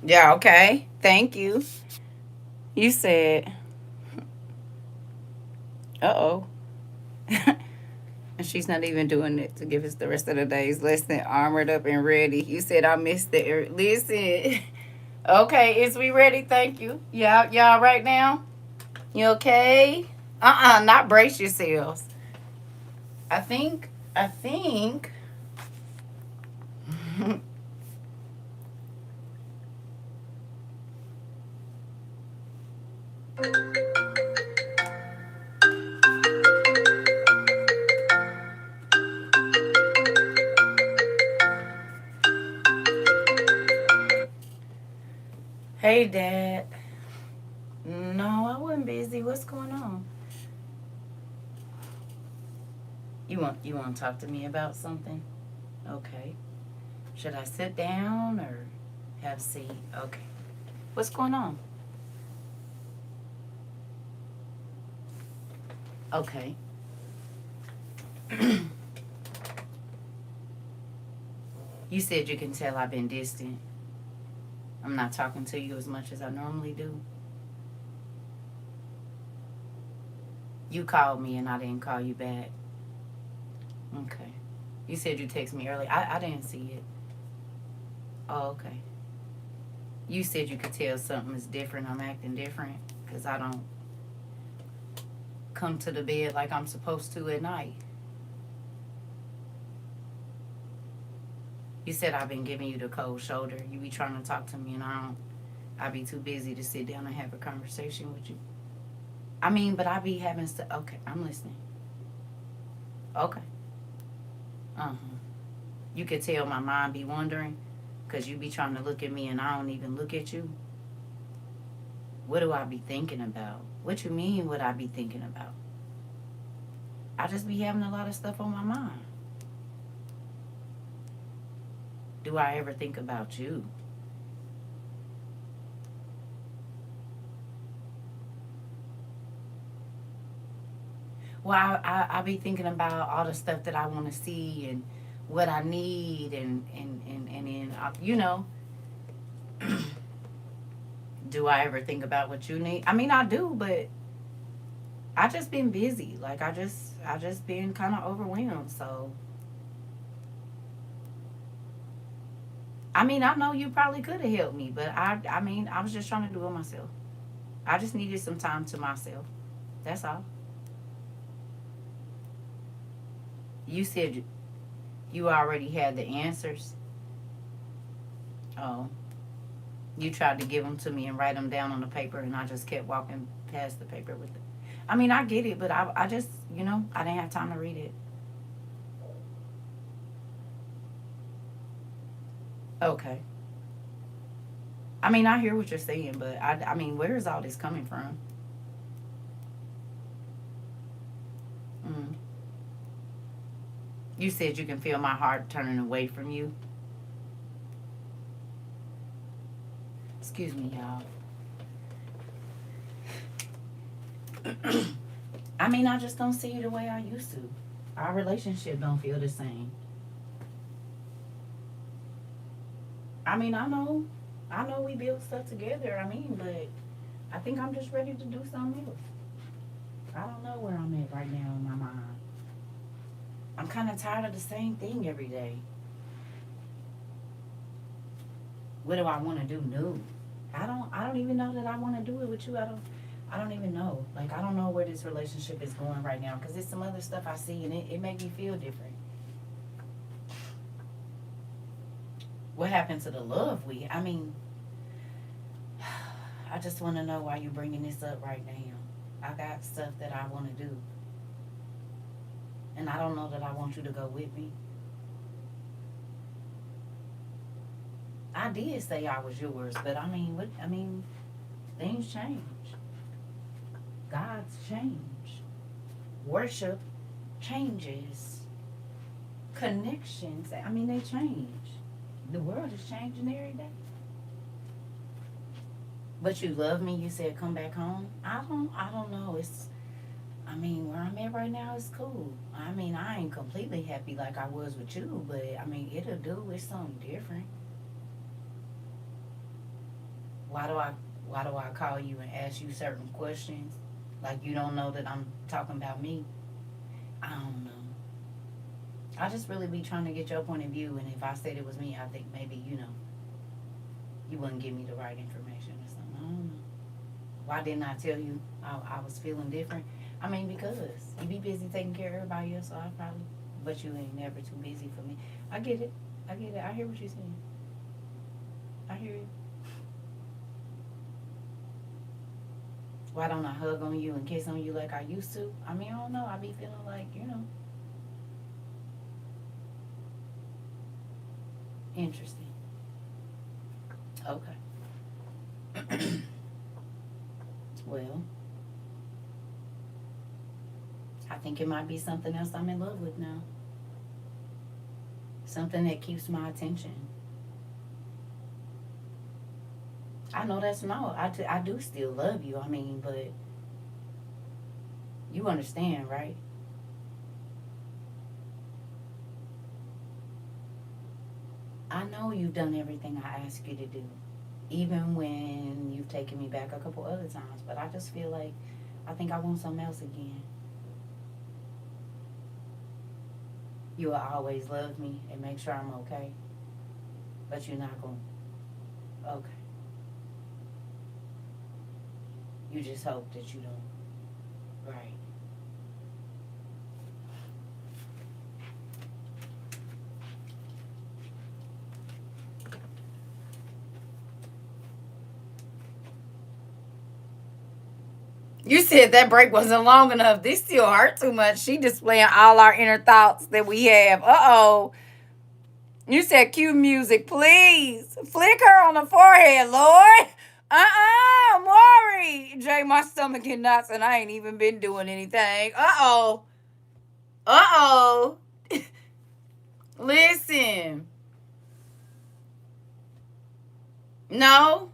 Yeah, okay. Thank you. You said, uh oh. And she's not even doing it to give us the rest of the day's lesson armored up and ready. You said I missed the listen. Okay, is we ready? Thank you. Y'all right now? You okay? Not brace yourselves. I think. Hey, Dad. No, I wasn't busy. What's going on? You want to talk to me about something? Okay. Should I sit down or have a seat? Okay. What's going on? Okay. You said you can tell I've been distant. I'm not talking to you as much as I normally do. You called me and I didn't call you back. Okay. You said you text me early. I didn't see it. Oh, okay. You said you could tell something is different. I'm acting different because I don't come to the bed like I'm supposed to at night. You said I've been giving you the cold shoulder. You be trying to talk to me and I be too busy to sit down and have a conversation with you. I mean, but I be having stuff. Okay, I'm listening. Okay. Uh-huh. You could tell my mind be wandering because you be trying to look at me and I don't even look at you. What do I be thinking about? What you mean what I be thinking about? I just be having a lot of stuff on my mind. Do I ever think about you? Well, I be thinking about all the stuff that I want to see and what I need and do I ever think about what you need? I mean, I do, but I just been busy. Like I just been kind of overwhelmed. So I mean, I know you probably could have helped me, but I mean, I was just trying to do it myself. I just needed some time to myself. That's all. You said you already had the answers. Oh, you tried to give them to me and write them down on the paper, and I just kept walking past the paper with it. I mean, I get it, but I just, I didn't have time to read it. Okay. I mean, I hear what you're saying, but I mean, where is all this coming from? Mm. You said you can feel my heart turning away from you. Excuse me, y'all. I mean, I just don't see you the way I used to. Our relationship don't feel the same. I mean, I know we built stuff together. I mean, but I think I'm just ready to do something else. I don't know where I'm at right now in my mind. I'm kind of tired of the same thing every day. What do I want to do new? I don't even know that I want to do it with you. I don't even know. Like I don't know where this relationship is going right now because there's some other stuff I see and it makes me feel different. What happened to the love I mean, I just want to know why you bringing this up right now. I got stuff that I want to do, and I don't know that I want you to go with me. I did say I was yours, but I mean, what? I mean, things change. God's change. Worship changes. Connections. I mean, they change. The world is changing every day. But you love me. You said come back home. I don't know. I mean, where I'm at right now is cool. I mean, I ain't completely happy like I was with you, but I mean, it'll do. It's something different. Why do I call you and ask you certain questions? Like you don't know that I'm talking about me? I don't know. I just really be trying to get your point of view, and if I said it was me, I think maybe you wouldn't give me the right information or something. I don't know. Why didn't I tell you I was feeling different? I mean, because you be busy taking care of everybody else, so I probably. But you ain't never too busy for me. I get it. I get it. I hear what you're saying. I hear you. Why don't I hug on you and kiss on you like I used to? I mean, I don't know. I be feeling like, interesting. Okay. Well, I think it might be something else I'm in love with now. Something that keeps my attention. I know that's no. I do still love you. I mean, but you understand, right? I know you've done everything I asked you to do, even when you've taken me back a couple other times. But I just feel like I think I want something else again. You will always love me and make sure I'm okay, but you're not going to. Okay. You just hope that you don't. Right. You said that break wasn't long enough. This still hurt too much. She displaying all our inner thoughts that we have. Uh-oh. You said cue music, please. Flick her on the forehead, Lord. Maury. Jay, my stomach in knots and I ain't even been doing anything. Uh-oh. Uh-oh. Listen. No.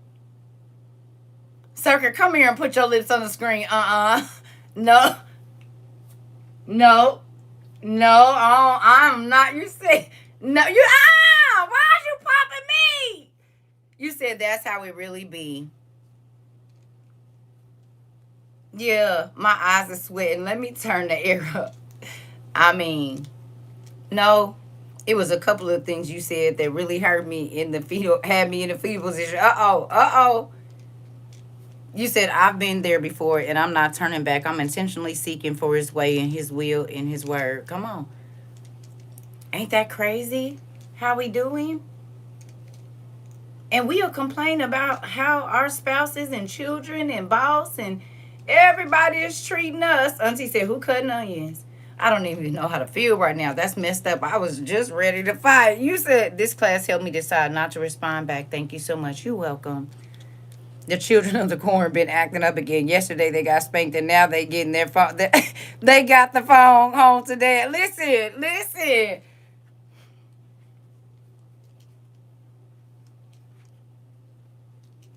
Circa, come here and put your lips on the screen. No. No. No. Oh, I'm not. You said no. Why are you popping me? You said that's how it really be. Yeah, my eyes are sweating. Let me turn the air up. I mean, no. It was a couple of things you said that really hurt me in the fetal, had me in the fetal position. Uh oh. You said I've been there before and I'm not turning back. I'm intentionally seeking for his way and his will and his word. Come on. Ain't that crazy? How we doing? And we'll complain about how our spouses and children and boss and everybody is treating us. Auntie said, who cutting onions? I don't even know how to feel right now. That's messed up. I was just ready to fight. You said this class helped me decide not to respond back. Thank you so much. You're welcome. The children of the corn been acting up again. Yesterday they got spanked and now they getting their phone. They got the phone home today. Listen.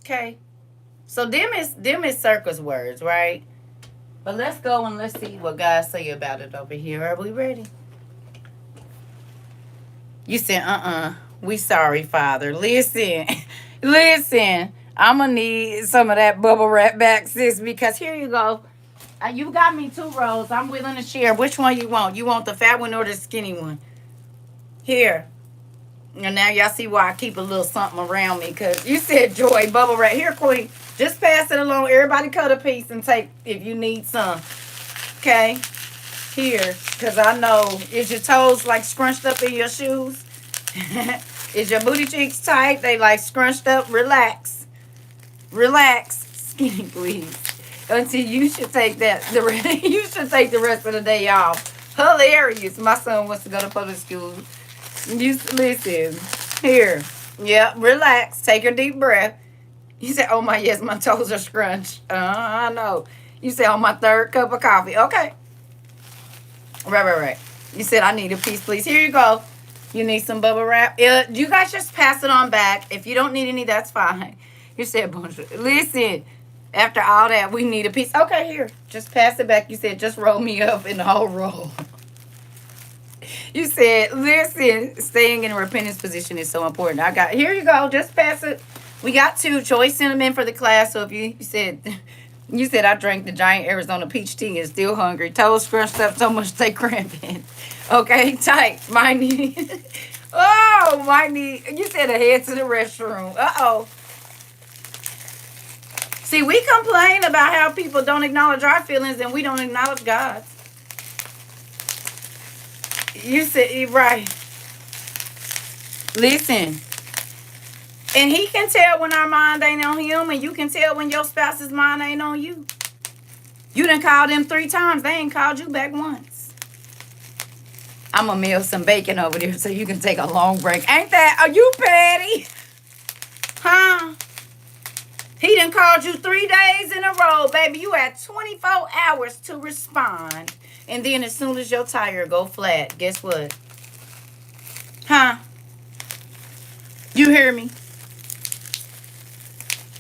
Okay. So them is Circa's words, right? But let's go and let's see what God say about it over here. Are we ready? You said, we sorry, Father. Listen. Listen. I'm going to need some of that bubble wrap back, sis, because here you go. You got me 2 rolls. I'm willing to share. Which one you want? You want the fat one or the skinny one? Here. And now y'all see why I keep a little something around me. Because you said joy, bubble wrap. Here, Queen. Just pass it along. Everybody cut a piece and take if you need some. Okay? Here. Because I know. Is your toes like scrunched up in your shoes? Is your booty cheeks tight? They like scrunched up? Relax. Skinny please. Until you should take you should take the rest of the day off. Hilarious. My son wants to go to public school. You listen. Here. Yeah, relax. Take a deep breath. You said, oh my, yes, my toes are scrunched. I know. You said on my 3rd cup of coffee. Okay. Right. You said I need a piece, please. Here you go. You need some bubble wrap. You guys just pass it on back. If you don't need any, that's fine. You said, listen, after all that, we need a piece. Okay, here. Just pass it back. You said, just roll me up in the whole roll. You said, listen, staying in a repentance position is so important. Here you go. Just pass it We got two choice cinnamon for the class. So if you said I drank the giant Arizona peach tea and still hungry. Toes scrunched up so much they cramping. Okay, tight. Might need. Oh, might need. You said a head to the restroom. Uh-oh. See, we complain about how people don't acknowledge our feelings and we don't acknowledge God's. You said, right. Listen. And he can tell when our mind ain't on him, and you can tell when your spouse's mind ain't on you. You done called them 3 times. They ain't called you back once. I'm going to meal some bacon over there so you can take a long break. Ain't that? Are you petty? Huh? He done called you 3 days in a row, baby. You had 24 hours to respond. And then as soon as your tire go flat, guess what? Huh? You hear me?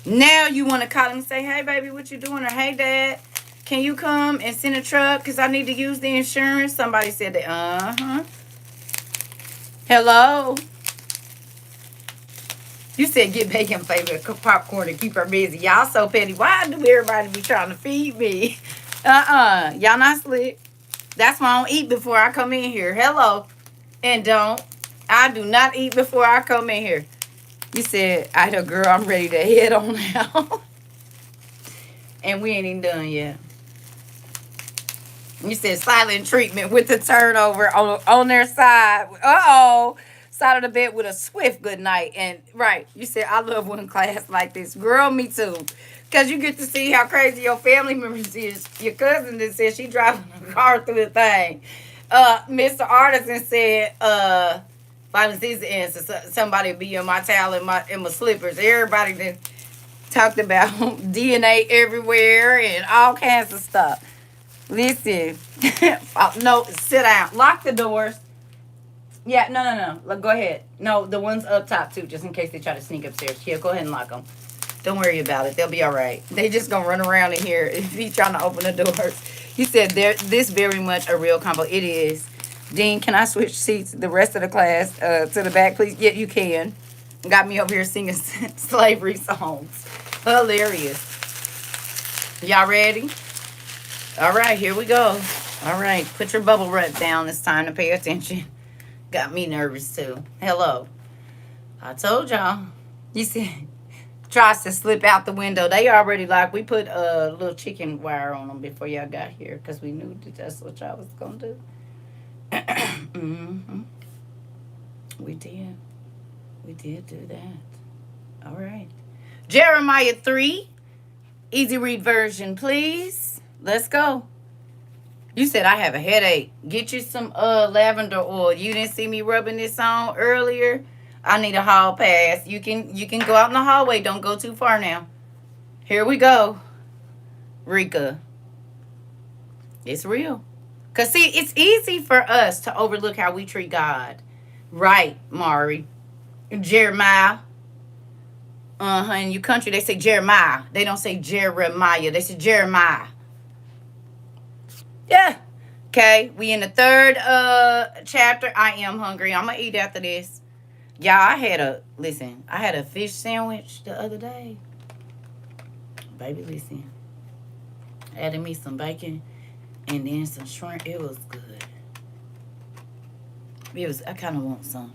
Now you want to call him and say, hey, baby, what you doing? Or, hey, Dad, can you come and send a truck because I need to use the insurance? Somebody said that, uh-huh. Hello? You said get bacon flavored popcorn and keep her busy. Y'all so petty. Why do everybody be trying to feed me? Y'all not slick. That's why I don't eat before I come in here. Hello. And don't. I do not eat before I come in here. You said, I know, girl, I'm ready to head on out. And we ain't even done yet. You said silent treatment with the turnover on their side. Uh-oh. Side of the bed with a swift good night. And, right, you said, I love one class like this. Girl, me too. Because you get to see how crazy your family members is. Your cousin that said she driving a car through the thing. Mr. Artisan said, Violence is the answer. Somebody be in my towel and my slippers. Everybody that talked about DNA everywhere and all kinds of stuff. Listen. No, sit down. Lock the doors. Yeah, no. Go ahead. No, the ones up top too, just in case they try to sneak upstairs. Yeah, go ahead and lock them. Don't worry about it. They'll be all right. They just gonna run around in here if he's trying to open the doors. You said this very much a real combo. It is. Dean, can I switch seats the rest of the class to the back, please? Yeah, you can. Got me over here singing slavery songs. Hilarious. Y'all ready? All right, here we go. All right, put your bubble wrap down. It's time to pay attention. Got me nervous, too. Hello. I told y'all. You see, tries to slip out the window. They already we put a little chicken wire on them before y'all got here because we knew that's what y'all was going to do. Mm-hmm. We did do that. All right. Jeremiah 3. Easy read version, please. Let's go. You said I have a headache. Get you some lavender oil. You didn't see me rubbing this on earlier. I need a hall pass. You can go out in the hallway. Don't go too far now. Here we go. Rika. It's real. Because, see, it's easy for us to overlook how we treat God. Right, Mari. Jeremiah. In your country, they say Jeremiah. They don't say Jeremiah. They say Jeremiah. Yeah. Okay, we in the 3rd chapter. I am hungry. I'm going to eat after this. Y'all, I had a fish sandwich the other day. Baby, listen. Added me some bacon. And then some shrimp. It was good. I kind of want some.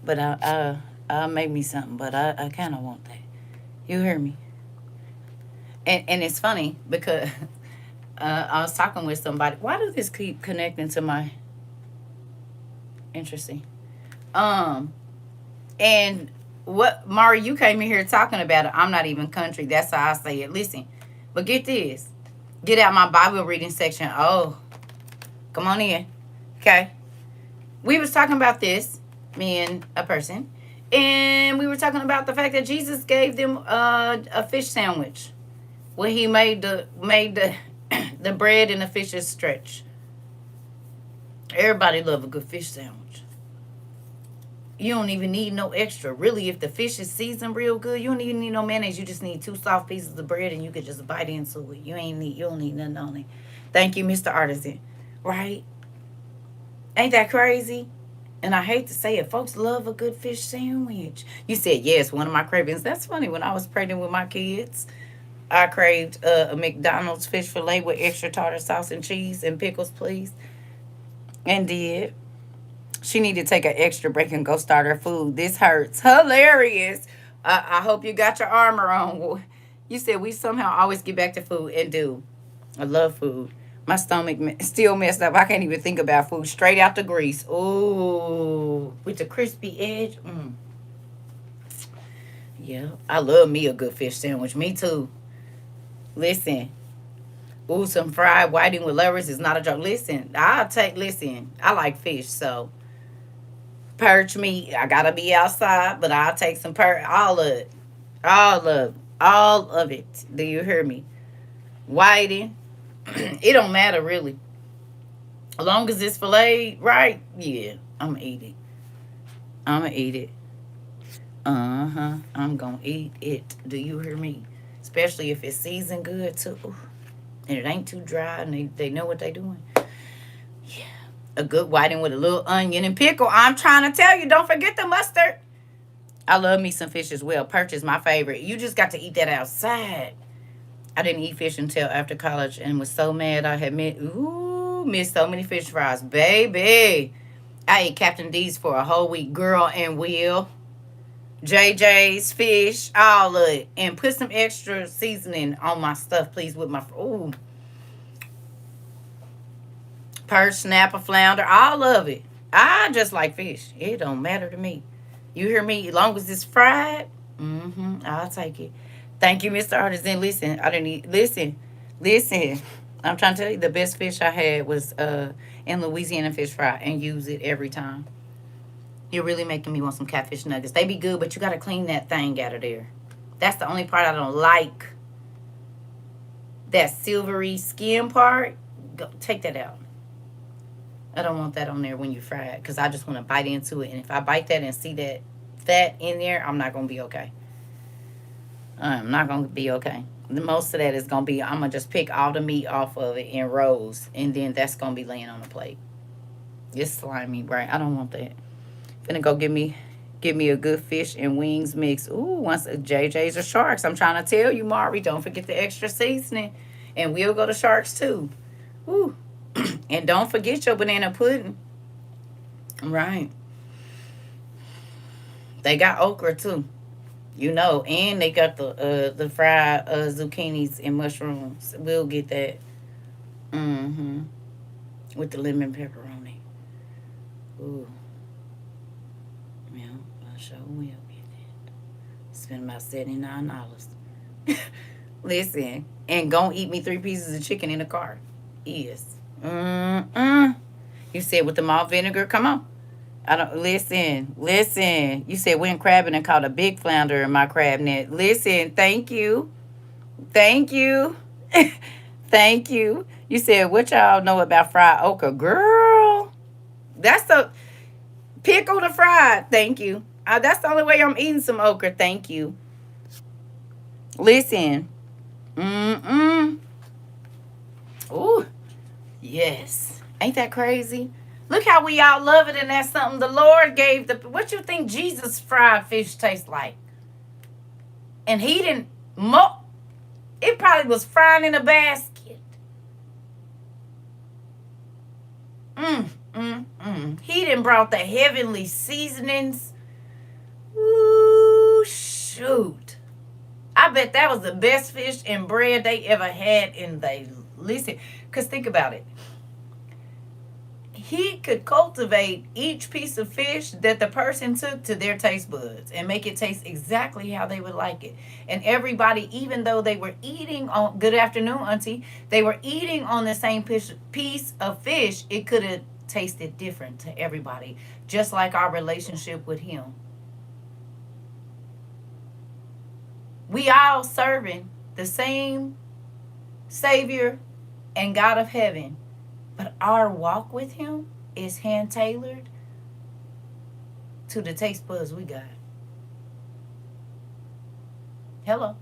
But I made me something. But I kind of want that. You hear me? And it's funny because I was talking with somebody. Why does this keep connecting to my... Interesting. And what, Mari, you came in here talking about it. I'm not even country. That's how I say it. Listen. But get this. Get out my Bible reading section. Oh, come on in. Okay. We was talking about this, me and a person, and we were talking about the fact that Jesus gave them a fish sandwich when he made the the bread and the fishes stretch. Everybody love a good fish sandwich. You don't even need no extra. Really, if the fish is seasoned real good, you don't even need no mayonnaise. You just need 2 soft pieces of bread and you could just bite into it. You don't need nothing on it. Thank you, Mr. Artisan. Right? Ain't that crazy? And I hate to say it, folks love a good fish sandwich. You said, yes, one of my cravings. That's funny. When I was pregnant with my kids, I craved a McDonald's fish fillet with extra tartar sauce and cheese and pickles, please. And did. She need to take an extra break and go start her food. This hurts. Hilarious. I hope you got your armor on. You said we somehow always get back to food and do. I love food. My stomach still messed up. I can't even think about food. Straight out the grease. Ooh, with the crispy edge. Yeah, I love me a good fish sandwich. Me too. Listen, ooh, some fried whiting with lettuce is not a joke. Listen, I like fish, so perch meat. I gotta be outside, but I'll take some perch. All of it. All of it. Do you hear me? Whiting. It don't matter really. As long as it's filleted right, yeah, I'm gonna eat it. I'm gonna eat it. I'm gonna eat it. Do you hear me? Especially if it's seasoned good too. Ooh. And it ain't too dry and they know what they doing. Yeah. A good whiting with a little onion and pickle. I'm trying to tell you, don't forget the mustard. I love me some fish as well. Perch is my favorite. You just got to eat that outside. I didn't eat fish until after college and was so mad I had missed so many fish fries. Baby. I ate Captain D's for a whole week. Girl and Will. JJ's fish. All of it. And put some extra seasoning on my stuff, please, with my... Ooh. Perch, snapper, flounder. All of it. I just like fish. It don't matter to me. You hear me? As long as it's fried, I'll take it. Thank you, Mr. Artisan. Listen, I didn't eat. Listen. I'm trying to tell you, the best fish I had was in Louisiana fish fry, and use it every time. You're really making me want some catfish nuggets. They be good, but you got to clean that thing out of there. That's the only part I don't like. That silvery skin part, take that out. I don't want that on there when you fry it, because I just want to bite into it. And if I bite that and see that fat in there, I'm not going to be okay. I'm not going to be okay. The most of that is going to be, I'm going to just pick all the meat off of it in rows. And then that's going to be laying on the plate. It's slimy, right? I don't want that. Finna go give me a good fish and wings mix. Ooh, once JJ's or Sharks. I'm trying to tell you, Mari, don't forget the extra seasoning. And we'll go to Sharks too. Ooh. And don't forget your banana pudding. Right. They got okra too. You know, and they got the fried zucchinis and mushrooms. We'll get that. With the lemon pepper on it. Ooh. Yeah, I sure will get that. Spend about $79. Listen, and gon' eat me 3 pieces of chicken in the car. Yes. You said with the malt vinegar, come on. I don't listen. You said went crabbing and caught a big flounder in my crab net. Listen, thank you. Thank you. Thank you. You said what y'all know about fried okra. Girl. That's the pickled or fried. Thank you. That's the only way I'm eating some okra. Thank you. Listen. Ooh. Yes. Ain't that crazy? Look how we all love it, and that's something the Lord gave the... What you think Jesus' fried fish tastes like? And he didn't... It probably was frying in a basket. He didn't brought the heavenly seasonings. Ooh, shoot. I bet that was the best fish and bread they ever had in they... Listen, because think about it. He could cultivate each piece of fish that the person took to their taste buds and make it taste exactly how they would like it. And everybody, even though they were eating on, good afternoon, Auntie, they were eating on the same piece of fish, it could have tasted different to everybody, just like our relationship with him. We all serving the same Savior and God of heaven. But our walk with him is hand-tailored to the taste buds we got. Hello.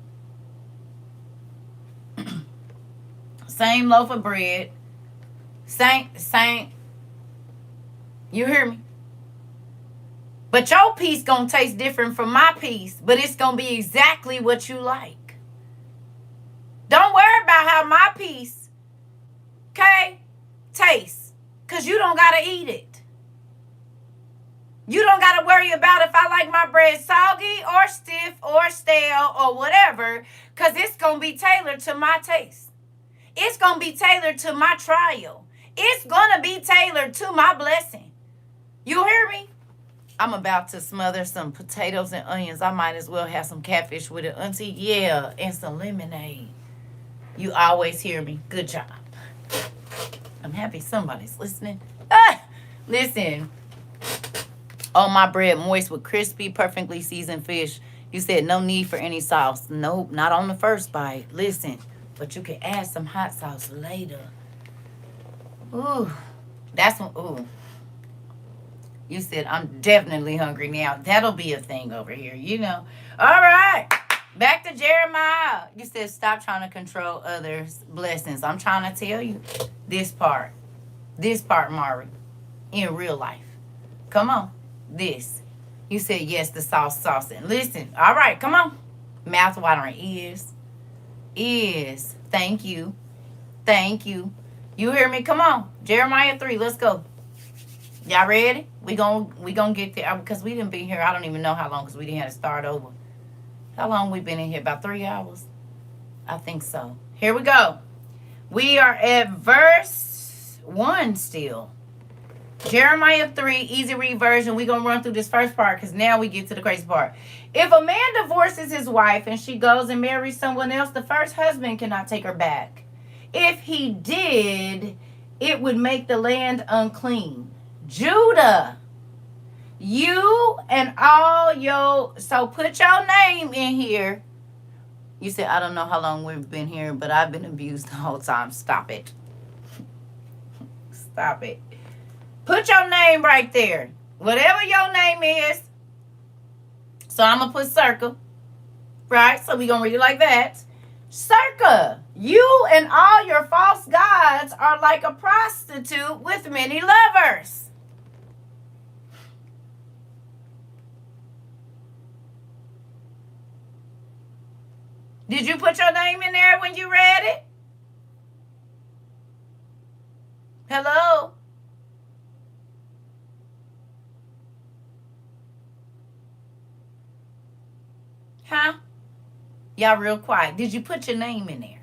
Same loaf of bread. Same. You hear me? But your piece gonna taste different from my piece, but it's gonna be exactly what you like. Don't worry about how my piece, okay, tastes, because you don't gotta eat it. You don't gotta worry about if I like my bread soggy or stiff or stale or whatever, because it's gonna be tailored to my taste. It's gonna be tailored to my trial. It's gonna be tailored to my blessing. You hear me? I'm about to smother some potatoes and onions. I might as well have some catfish with it, auntie. Yeah, and some lemonade. You always hear me. Good job. I'm happy somebody's listening. Listen. On my bread, moist with crispy, perfectly seasoned fish. You said no need for any sauce. Nope, not on the first bite. Listen, but you can add some hot sauce later. Ooh, that's one. Ooh. You said, I'm definitely hungry now. That'll be a thing over here, you know. All right. Back to Jeremiah. You said, stop trying to control others' blessings. I'm trying to tell you this part. This part, Mari. In real life. Come on. This. You said, yes, the saucing. Listen. All right. Come on. Mouth watering is. Thank you. Thank you. You hear me? Come on. Jeremiah 3. Let's go. Y'all ready? We gonna get there because we didn't be here. I don't even know how long because we didn't have to start over. How long we been in here? About 3 hours? I think so. Here we go. We are at verse 1 still. Jeremiah 3, easy read version. We're going to run through this first part because now we get to the crazy part. If a man divorces his wife and she goes and marries someone else, the first husband cannot take her back. If he did, it would make the land unclean. Judah, you and all your, so put your name in here. You said, I don't know how long we've been here, but I've been abused the whole time. Stop it. Stop it. Put your name right there. Whatever your name is. So I'm going to put CERCA. Right? So we're going to read it like that. CERCA, you and all your false gods are like a prostitute with many lovers. Did you put your name in there when you read it? Hello? Huh? Y'all real quiet. Did you put your name in there?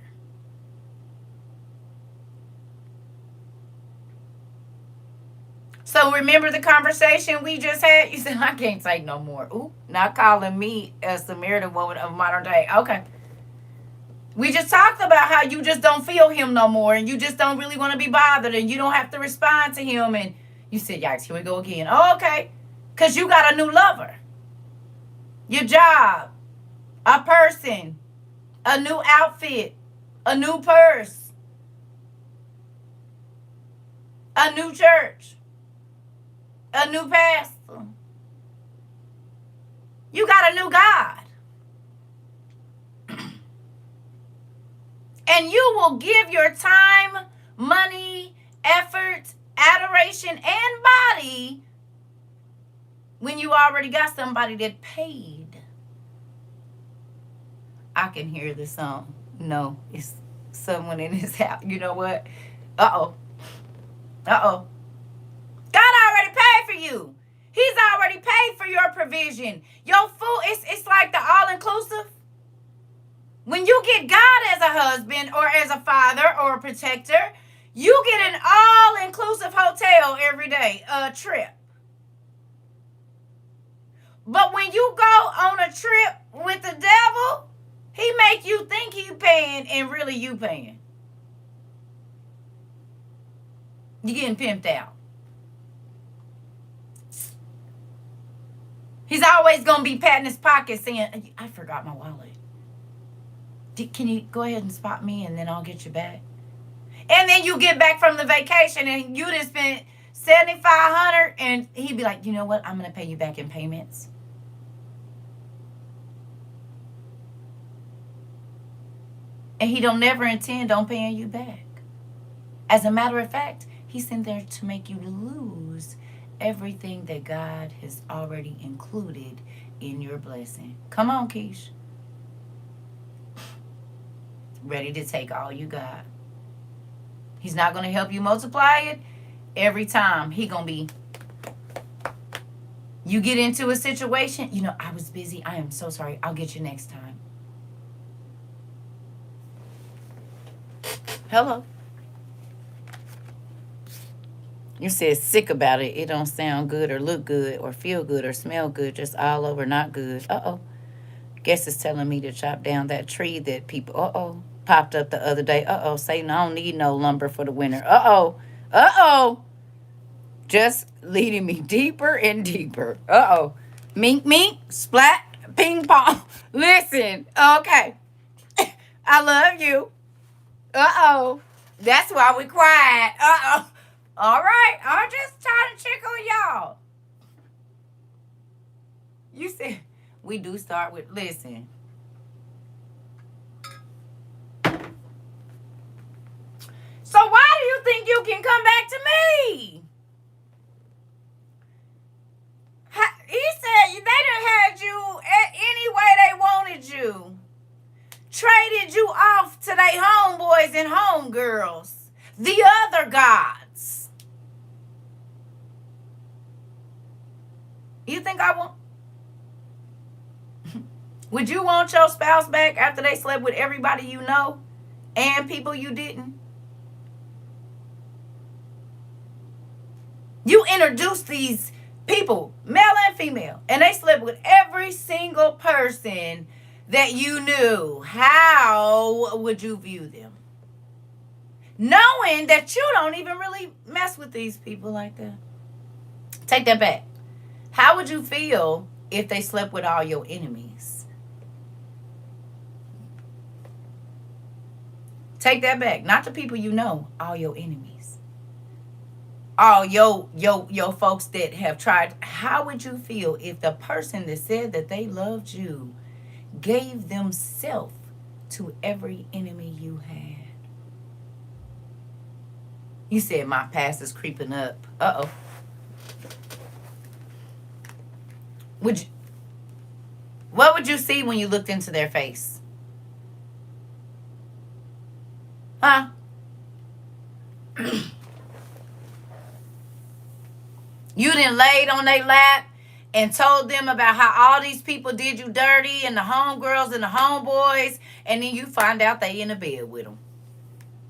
So remember the conversation we just had? You said, I can't take no more. Ooh, not calling me a Samaritan woman of modern day. Okay. We just talked about how you just don't feel him no more and you just don't really want to be bothered and you don't have to respond to him. And you said, yikes, here we go again. Oh, okay. Because you got a new lover. Your job. A person. A new outfit. A new purse. A new church. A new pastor. You got a new God. And you will give your time, money, effort, adoration, and body when you already got somebody that paid. I can hear the song. No, it's someone in his house. You know what? Uh-oh. Uh-oh. God already paid for you. He's already paid for your provision. Your food, it's like the all-inclusive. When you get God as a husband or as a father or a protector, you get an all-inclusive hotel every day, a trip. But when you go on a trip with the devil, he make you think he paying and really you paying. You getting pimped out. He's always going to be patting his pocket saying, I forgot my wallet. Can you go ahead and spot me and then I'll get you back? And then you get back from the vacation and you just spent $7,500 and he'd be like, you know what? I'm going to pay you back in payments. And he don't never intend on paying you back. As a matter of fact, he's in there to make you lose everything that God has already included in your blessing. Come on, Keish. Ready to take all you got. He's not going to help you multiply it every time. He going to be, you get into a situation, I was busy. I am so sorry. I'll get you next time. Hello. You said sick about it. It don't sound good or look good or feel good or smell good. Just all over not good. Uh-oh. Guess it's telling me to chop down that tree that people, popped up the other day. Uh-oh. Satan, I don't need no lumber for the winter. Uh-oh. Uh-oh. Just leading me deeper and deeper. Uh-oh. Mink, mink, splat, ping pong. Listen. Okay. I love you. Uh-oh. That's why we quiet. Uh-oh. All right, I'm just trying to check on y'all. You said we do start with, listen. So why do you think you can come back to me? He said they done had you any way they wanted you. Traded you off to they homeboys and homegirls. The other gods. You think I won't? Would you want your spouse back after they slept with everybody you know and people you didn't? You introduced these people, male and female, and they slept with every single person that you knew. How would you view them? Knowing that you don't even really mess with these people like that. Take that back. How would you feel if they slept with all your enemies? Take that back. Not the people you know, all your enemies. All your folks that have tried. How would you feel if the person that said that they loved you gave themselves to every enemy you had? You said my past is creeping up. Uh-oh. What would you see when you looked into their face? Huh? You done laid on their lap and told them about how all these people did you dirty and the homegirls and the homeboys, and then you find out they in the bed with them.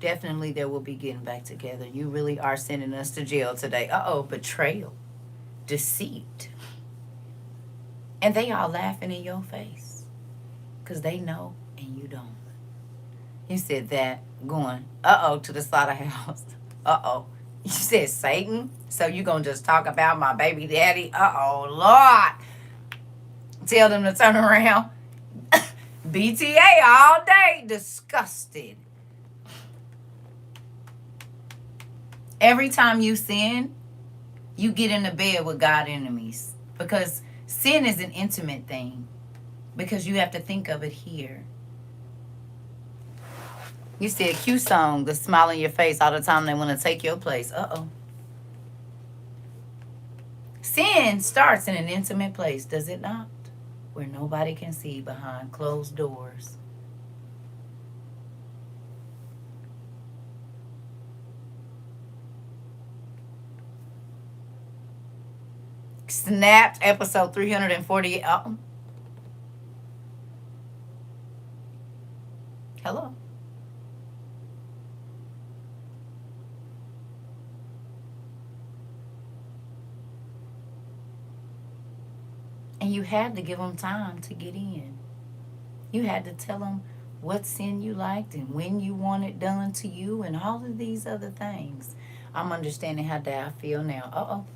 Definitely they will be getting back together. You really are sending us to jail today. Uh-oh, betrayal, deceit. And they all laughing in your face because they know and you don't. You said that going, uh-oh, to the slaughterhouse. Uh-oh. You said Satan? So you going to just talk about my baby daddy? Uh-oh, Lord. Tell them to turn around. BTA all day. Disgusted. Every time you sin, you get in the bed with God enemies. Because sin is an intimate thing. Because you have to think of it here. You said Q song, the smile on your face all the time they want to take your place. Uh-oh. Sin starts in an intimate place, does it not? Where nobody can see behind closed doors. Snapped episode 348. Uh-oh. Hello. And you had to give them time to get in. You had to tell them what sin you liked and when you want it done to you and all of these other things. I'm understanding how I feel now. Uh-oh.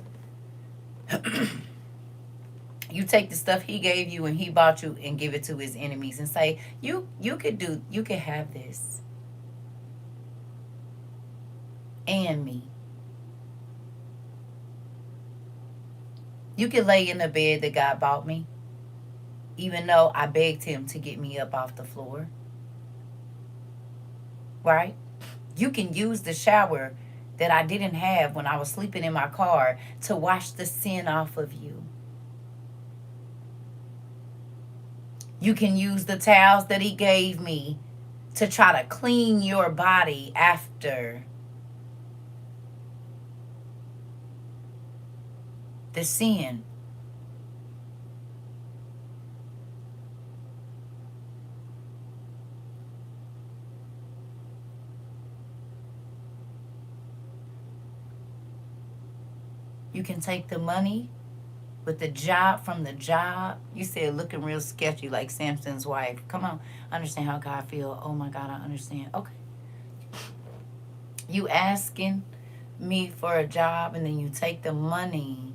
You take the stuff he gave you and he bought you and give it to his enemies and say, you could have this. And me. You could lay in the bed that God bought me, even though I begged him to get me up off the floor. Right? You can use the shower that I didn't have when I was sleeping in my car to wash the sin off of you. You can use the towels that he gave me to try to clean your body after the sin. You can take the money with the job from the job. You said looking real sketchy like Samson's wife. Come on. I understand how God feel. Oh my God, I understand. Okay. You asking me for a job and then you take the money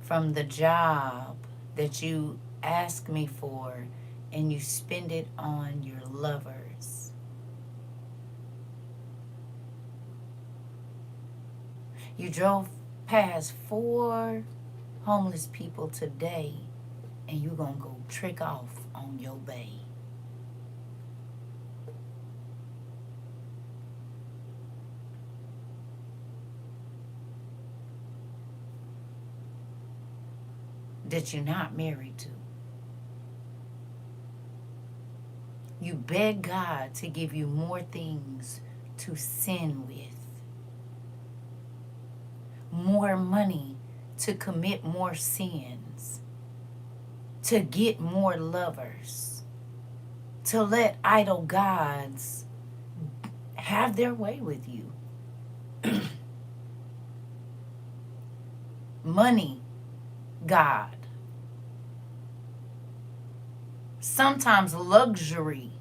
from the job that you ask me for and you spend it on your lovers. You drove past 4 homeless people today and you gonna go trick off on your bay. That you're not married to. You beg God to give you more things to sin with. More money to commit more sins. To get more lovers. To let idol gods have their way with you. Money, God. Sometimes luxury,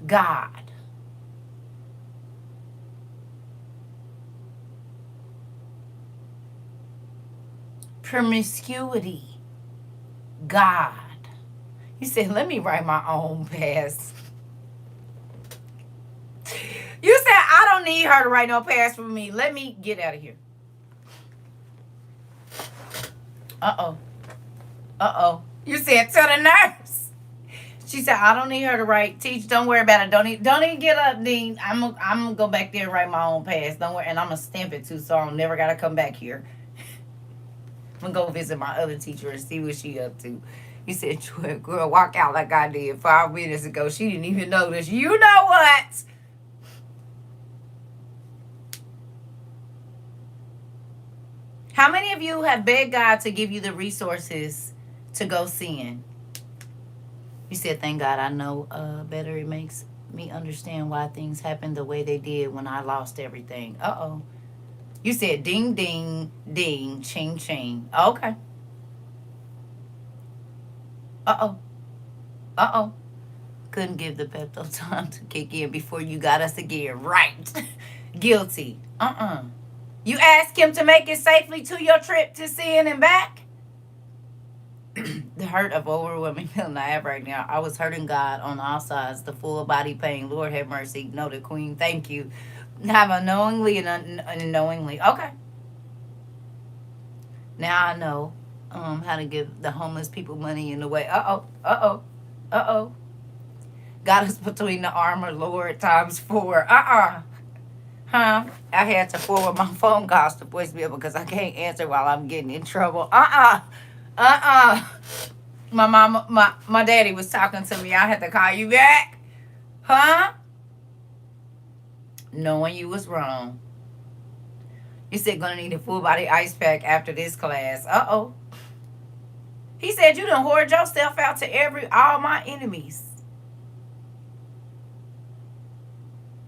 God. Promiscuity, God. You said, let me write my own pass. You said, I don't need her to write no pass for me. Let me get out of here. Uh-oh. Uh-oh. You said, tell the nurse. She said, I don't need her to write. Teach, don't worry about it. Don't even get up, Dean. I'm gonna go back there and write my own pass. Don't worry. And I'm gonna stamp it too, so I don't never gotta come back here. I'm gonna go visit my other teacher and see what she up to. He said, girl, walk out like I did 5 minutes ago. She didn't even notice. You know what? How many of you have begged God to give you the resources to go sin? You said, thank God I know better. It makes me understand why things happened the way they did when I lost everything. Uh-oh. You said ding, ding, ding, ching, ching. Okay. Uh-oh. Uh-oh. Couldn't give the Pepto time to kick in before you got us again. Right. Guilty. You asked him to make it safely to your trip to sin and back? The hurt of overwhelming feeling I have right now. I was hurting God on all sides. The full body pain. Lord have mercy. Noted, Queen. Thank you. Have unknowingly and unknowingly. Okay. Now I know how to give the homeless people money in the way. Uh-oh. Uh-oh. Uh-oh. Got us between the armor, Lord, times 4. Huh? I had to forward my phone calls to voicemail because I can't answer while I'm getting in trouble. My mama, my daddy was talking to me. I had to call you back. Huh? Knowing you was wrong. You said gonna need a full body ice pack after this class. Uh-oh. He said you done hoard yourself out to all my enemies.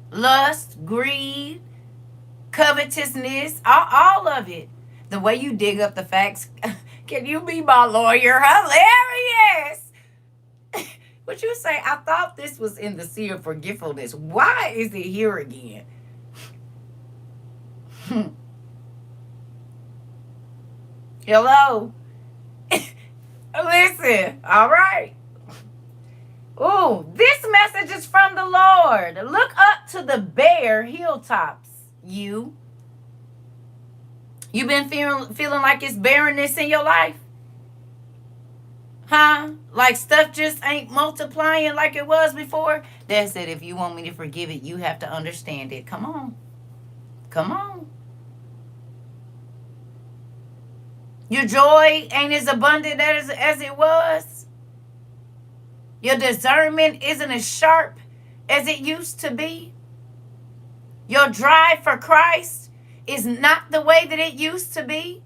Lust, greed, covetousness, all of it. The way you dig up the facts. Can you be my lawyer? Hilarious. What you say? I thought this was in the sea of forgetfulness. Why is it here again? Hello? Listen, all right. Ooh, this message is from the Lord. Look up to the bare hilltops, you. You been feeling like it's barrenness in your life? Huh? Like stuff just ain't multiplying like it was before? That's it. If you want me to forgive it, you have to understand it. Come on. Come on. Your joy ain't as abundant as it was. Your discernment isn't as sharp as it used to be. Your drive for Christ is not the way that it used to be.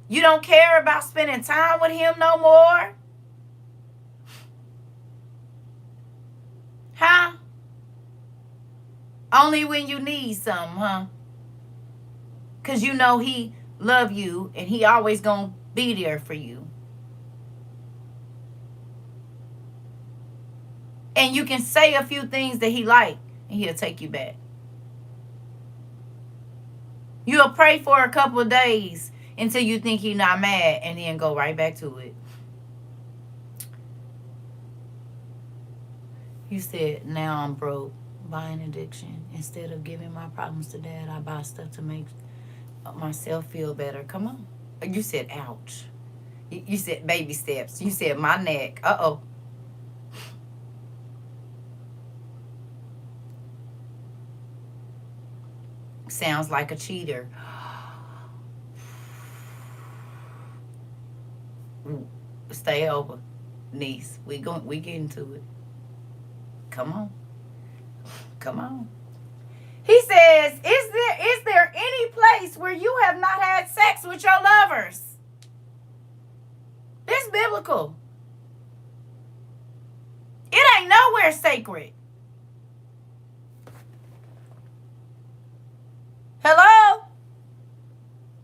You don't care about spending time with him no more. Huh? Only when you need some, huh? Because you know he love you and he always gonna be there for you. And you can say a few things that he like and he'll take you back. You'll pray for a couple of days until you think he's not mad and then go right back to it. You said, now I'm broke, buying addiction. Instead of giving my problems to dad, I buy stuff to make myself feel better. Come on. You said, ouch. You said baby steps. You said my neck. Uh-oh. Sounds like a cheater. Stay over, niece. We get into it. Come on. Come on. He says, is there any place where you have not had sex with your lovers? It's biblical. It ain't nowhere sacred. Hello?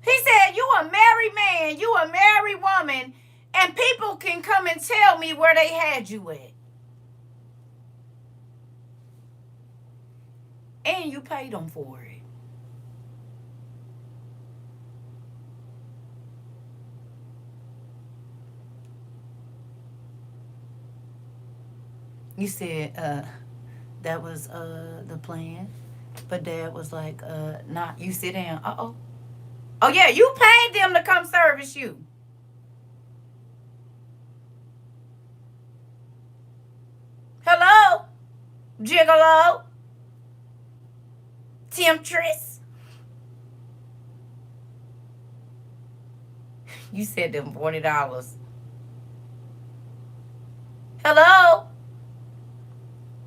He said, you a married man, you a married woman, and people can come and tell me where they had you at. And you paid them for it. You said that was the plan. But dad was like, not, you sit down. Uh-oh. Oh, yeah, you paid them to come service you. Hello? Gigolo? Temptress? You said them $40. Hello?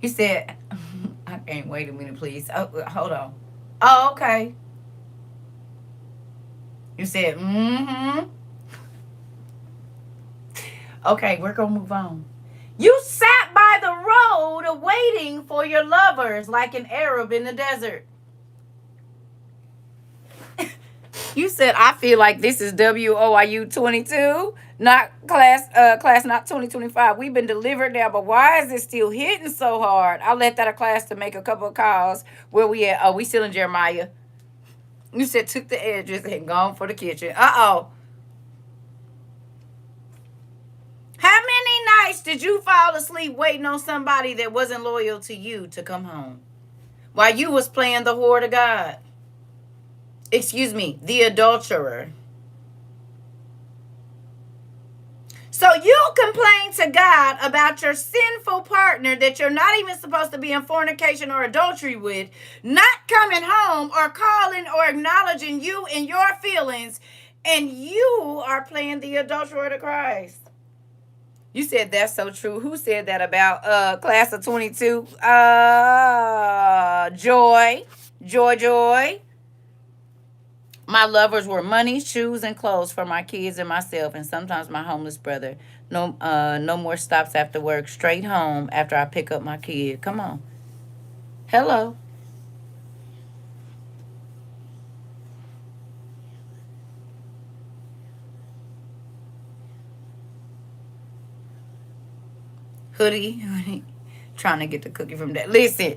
You said, I can't wait a minute, please. Oh, hold on. Oh, okay. You said, mm-hmm. Okay, we're going to move on. You sat by the road waiting for your lovers like an Arab in the desert. You said, I feel like this is WOIU 22, not class not 2025. We've been delivered now, but why is it still hitting so hard? I left out of class to make a couple of calls. Where we at? Oh, we still in Jeremiah. You said, took the address and gone for the kitchen. Uh-oh. How many nights did you fall asleep waiting on somebody that wasn't loyal to you to come home? While you was playing the whore to God. Excuse me, the adulterer. So you complain to God about your sinful partner that you're not even supposed to be in fornication or adultery with, not coming home or calling or acknowledging you and your feelings, and you are playing the adulterer to Christ. You said that's so true. Who said that about class of 22? Joy. My lovers were money, shoes, and clothes for my kids and myself, and sometimes my homeless brother. No more stops after work. Straight home after I pick up my kid. Come on. Hello. Hoodie. Trying to get the cookie from that. Listen.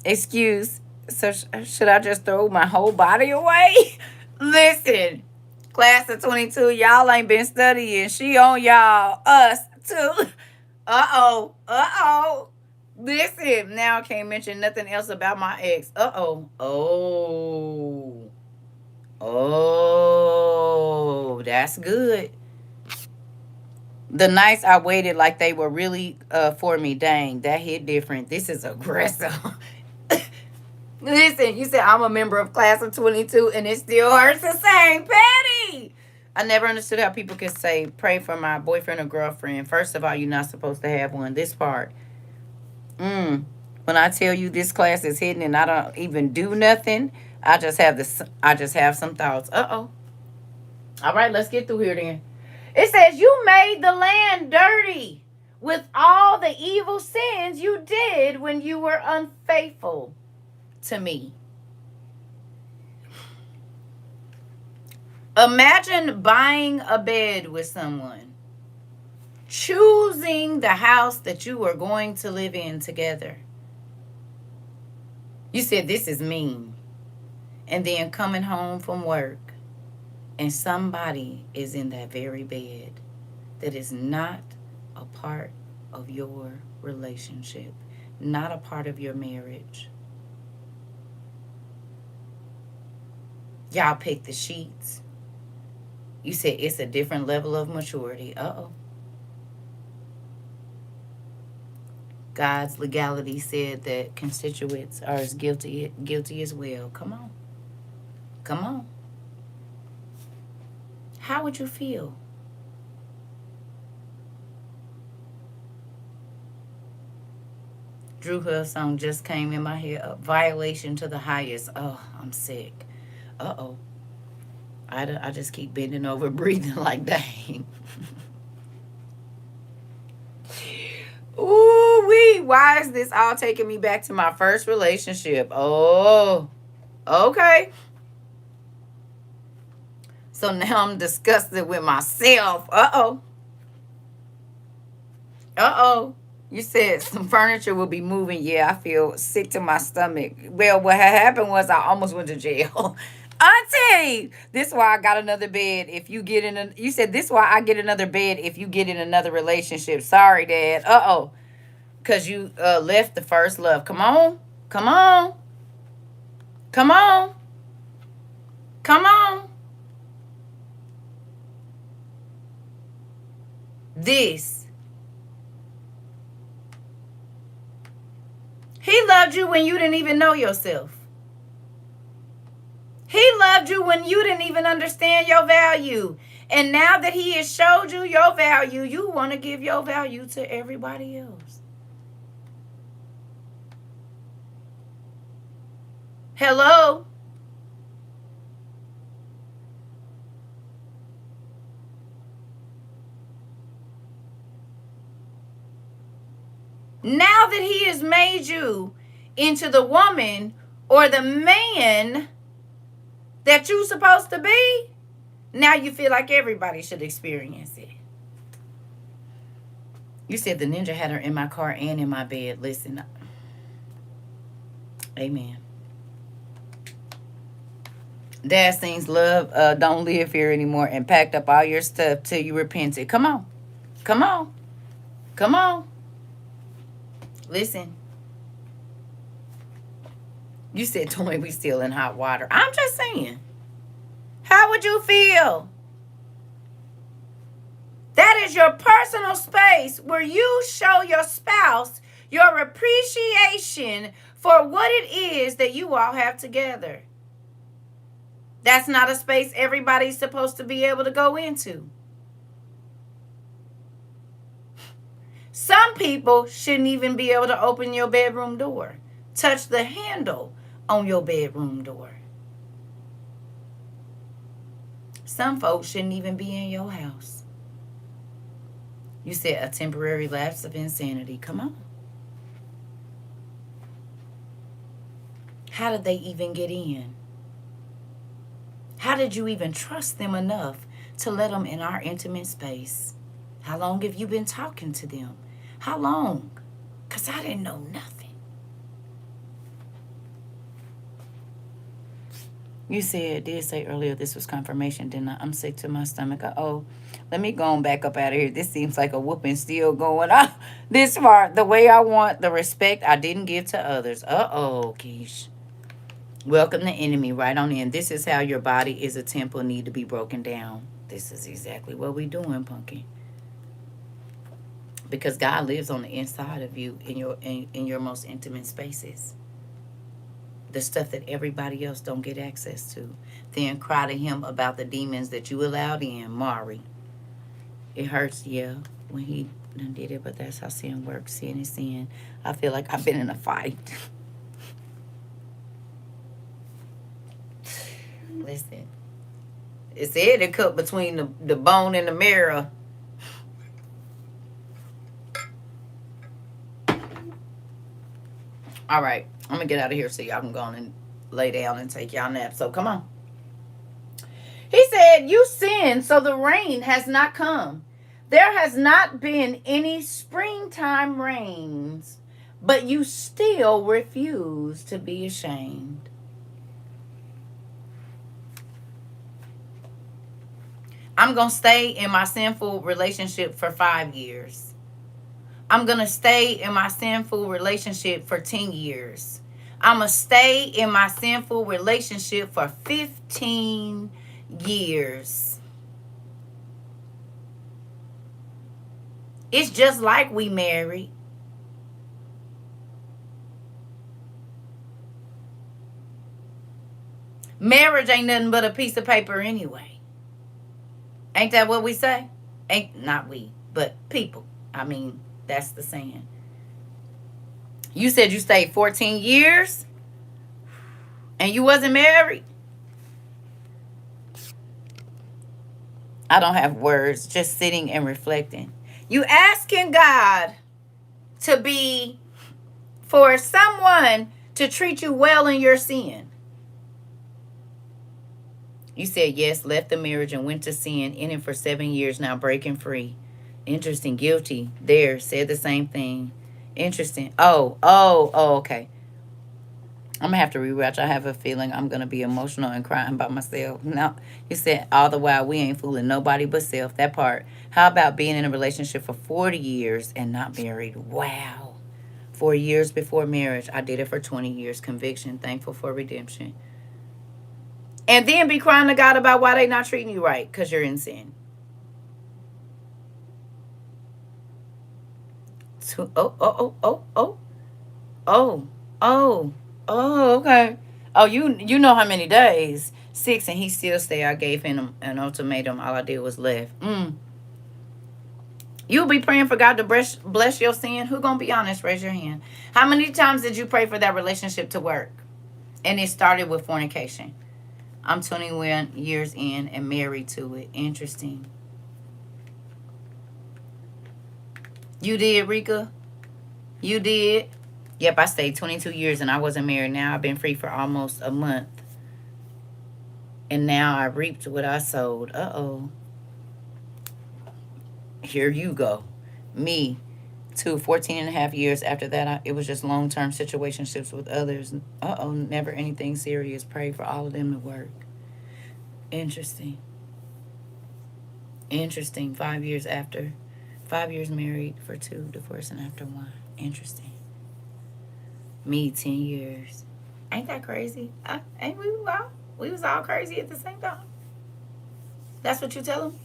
Excuse. So should I just throw my whole body away? Listen. Class of 22, y'all ain't been studying. She on y'all. Us too. Uh-oh. Listen. Now I can't mention nothing else about my ex. Uh-oh. Oh. That's good. The nights I waited like they were really for me. Dang, that hit different. This is aggressive. Listen, you said I'm a member of class of 22 and it still hurts the same. Patty! I never understood how people could say, pray for my boyfriend or girlfriend. First of all, you're not supposed to have one. This part. When I tell you this class is hidden and I don't even do nothing, I just have some thoughts. Uh-oh. All right, let's get through here then. It says, you made the land dirty with all the evil sins you did when you were unfaithful to me. Imagine buying a bed with someone, choosing the house that you are going to live in together. You said, this is mean. And then coming home from work and somebody is in that very bed that is not a part of your relationship, not a part of your marriage. Y'all pick the sheets. You said it's a different level of maturity. Uh-oh. God's legality said that constituents are as guilty as well. Come on. Come on. How would you feel? Drew Hill song just came in my head. A violation to the highest. Oh, I'm sick. Uh-oh. I just keep bending over, breathing like dang. Ooh wee! Why is this all taking me back to my first relationship? Oh, okay. So now I'm disgusted with myself. Uh-oh. Uh-oh. You said some furniture will be moving. Yeah, I feel sick to my stomach. Well, what had happened was I almost went to jail. Auntie, this is why I got another bed. If you get in a, you said this is why I get another bed if you get in another relationship. Sorry, Dad. Uh-oh. Because you left the first love. Come on. Come on. Come on. Come on. This. He loved you when you didn't even know yourself. He loved you when you didn't even understand your value. And now that he has showed you your value, you want to give your value to everybody else. Hello? Now that he has made you into the woman or the man that you're supposed to be, now you feel like everybody should experience it. You said the ninja had her in my car and in my bed. Listen. Amen. Dad sings love don't live here anymore and packed up all your stuff till you repented. Come on. Come on. Come on. Listen. You said, Tony, we still in hot water. I'm just saying. How would you feel? That is your personal space where you show your spouse your appreciation for what it is that you all have together. That's not a space everybody's supposed to be able to go into. Some people shouldn't even be able to open your bedroom door, touch the handle on your bedroom door. Some folks shouldn't even be in your house. You said a temporary lapse of insanity. Come on. How did they even get in? How did you even trust them enough to let them in our intimate space? How long have you been talking to them? How long? Because I didn't know nothing. You said, did say earlier this was confirmation, didn't I? I'm sick to my stomach. Uh-oh. Let me go on back up out of here. This seems like a whooping still going on. This far, the way I want, the respect I didn't give to others. Uh-oh, Keish. Welcome the enemy right on in. This is how your body is a temple need to be broken down. This is exactly what we doing, Punky. Because God lives on the inside of you in your most intimate spaces. The stuff that everybody else don't get access to. Then cry to him about the demons that you allowed in, Mari. It hurts, yeah, when he done did it, but that's how sin works. Sin is sin. I feel like I've been in a fight. Listen, it said it cut between the bone and the marrow. All right, I'm gonna get out of here so y'all can go on and lay down and take y'all nap. So come on. He said, "You sinned, so the rain has not come. There has not been any springtime rains, but you still refuse to be ashamed." I'm going to stay in my sinful relationship for 5 years. I'm going to stay in my sinful relationship for 10 years. I'm going to stay in my sinful relationship for 15 years. It's just like we married. Marriage ain't nothing but a piece of paper anyway. Ain't that what we say? Ain't not we, but people. I mean, that's the saying. You said you stayed 14 years and you wasn't married? I don't have words, just sitting and reflecting. You asking God to be, for someone to treat you well in your sin. You said yes, left the marriage and went to sin, in it for 7 years now, breaking free. Interesting. Guilty. There, said the same thing. Interesting. Okay. I'm going to have to rewatch. I have a feeling I'm going to be emotional and crying by myself. No, you said, all the while, we ain't fooling nobody but self. That part. How about being in a relationship for 40 years and not married? Wow. 4 years before marriage. I did it for 20 years. Conviction. Thankful for redemption. And then be crying to God about why they not treating you right because you're in sin. Okay. Oh, you know how many days? 6, and he still stay. I gave him an ultimatum. All I did was left. You'll be praying for God to bless your sin. Who gonna be honest? Raise your hand. How many times did you pray for that relationship to work? And it started with fornication. I'm 21 years in and married to it. Interesting. You did, Rika? You did? Yep, I stayed 22 years and I wasn't married. Now I've been free for almost a month. And now I reaped what I sowed. Uh-oh. Here you go. Me, too, 14 and a half years after that, it was just long-term situationships with others. Uh-oh, never anything serious. Pray for all of them to work. Interesting. 5 years after. 5 years married for 2, divorcing after 1. Interesting. Me, 10 years. Ain't that crazy? Ain't we all? We was all crazy at the same time. That's what you tell them?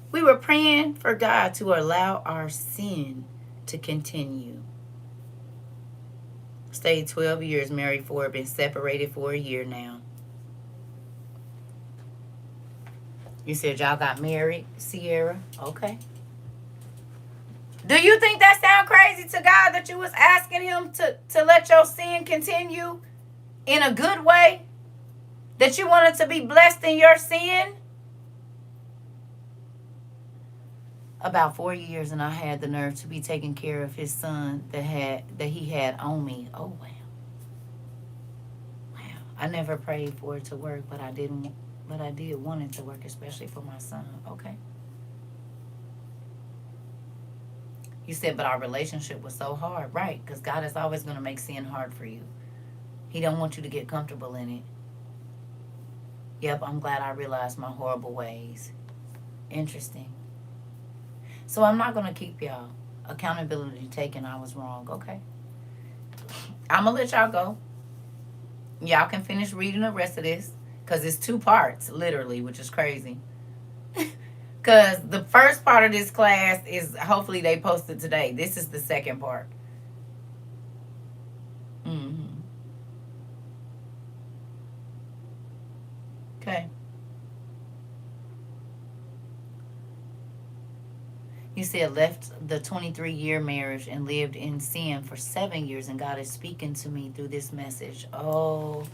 We were praying for God to allow our sin to continue. Stayed 12 years, married 4, been separated for a year now. You said y'all got married, Sierra? Okay. Do you think that sound crazy to God that you was asking him to let your sin continue in a good way? That you wanted to be blessed in your sin? About 4 years and I had the nerve to be taking care of his son that he had on me. Oh wow. Wow. I never prayed for it to work, but I did want it to work, especially for my son. Okay. You said, but our relationship was so hard. Right, because God is always going to make sin hard for you. He don't want you to get comfortable in it. Yep, I'm glad I realized my horrible ways. Interesting. So I'm not going to keep y'all. Accountability taken, I was wrong. Okay. I'm going to let y'all go. Y'all can finish reading the rest of this. Because it's 2 parts, literally, which is crazy. Because the first part of this class is, hopefully they posted today. This is the second part. Okay. You said left the 23-year marriage and lived in sin for 7 years, and God is speaking to me through this message. Oh,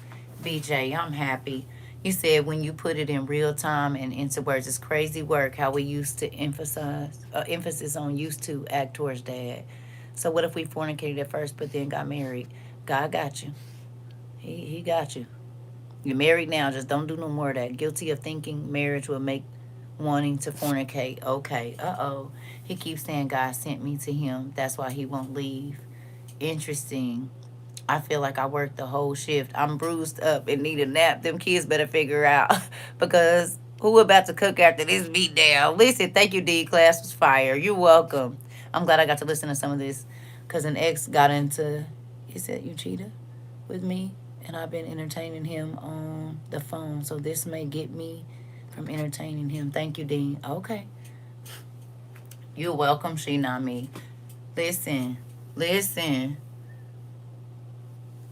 BJ, I'm happy. You said when you put it in real time and into words, it's crazy work how we used to emphasize emphasis on used to act towards dad. So what if we fornicated at first, but then got married? God got you. He got you. You're married now. Just don't do no more of that. Guilty of thinking marriage will make wanting to fornicate. Okay. Uh-oh. He keeps saying God sent me to him. That's why he won't leave. Interesting. I feel like I worked the whole shift. I'm bruised up and need a nap. Them kids better figure out because who about to cook after this beat down? Listen, thank you, D. Class was fire. You're welcome. I'm glad I got to listen to some of this because an ex got into, he said, you cheated with me, and I've been entertaining him on the phone. So this may get me from entertaining him. Thank you, Dean. Okay. You're welcome, she not me. Listen, listen,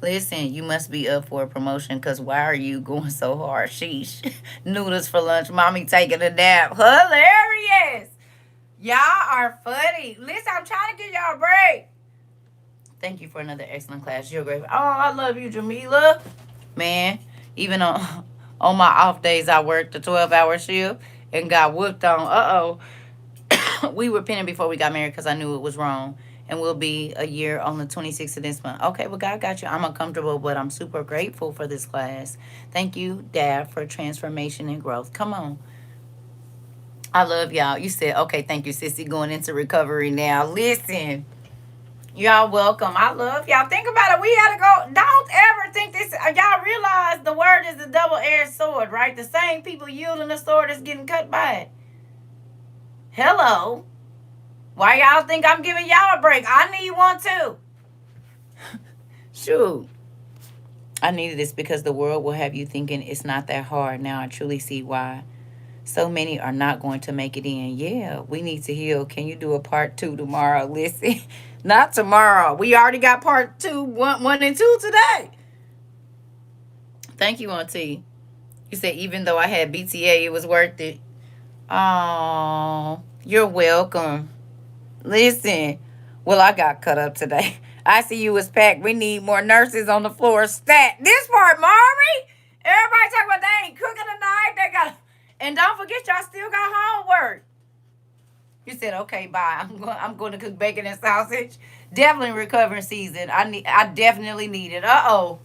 listen. You must be up for a promotion because why are you going so hard? Sheesh. Noodles for lunch. Mommy taking a nap. Hilarious. Y'all are funny. Listen, I'm trying to give y'all a break. Thank you for another excellent class. You're great. Oh, I love you, Jamila. Man, even on my off days, I worked a 12-hour shift and got whooped on. We were penning before we got married because I knew it was wrong. And we'll be a year on the 26th of this month. Okay, well, God got you. I'm uncomfortable, but I'm super grateful for this class. Thank you, Dad, for transformation and growth. Come on. I love y'all. You said, okay, thank you, Sissy, going into recovery now. Listen. Y'all welcome. I love y'all. Think about it. We had to go. Don't ever think this. Y'all realize the word is a double-edged sword, right? The same people yielding the sword is getting cut by it. Hello. Why y'all think I'm giving y'all a break? I need one too. Shoot. I needed this because the world will have you thinking it's not that hard. Now I truly see why. So many are not going to make it in. Yeah, we need to heal. Can you do a part 2 tomorrow? Listen, not tomorrow. We already got part 2, one and 2 today. Thank you, Auntie. You said even though I had BTA, it was worth it. Oh, you're welcome. Listen, well, I got cut up today. ICU is packed. We need more nurses on the floor. Stat. This part, Mari. Everybody talking about they ain't cooking tonight. They got, and don't forget y'all still got homework. You said okay, bye. I'm going to cook bacon and sausage. Definitely recovering season. I definitely need it. Uh-oh.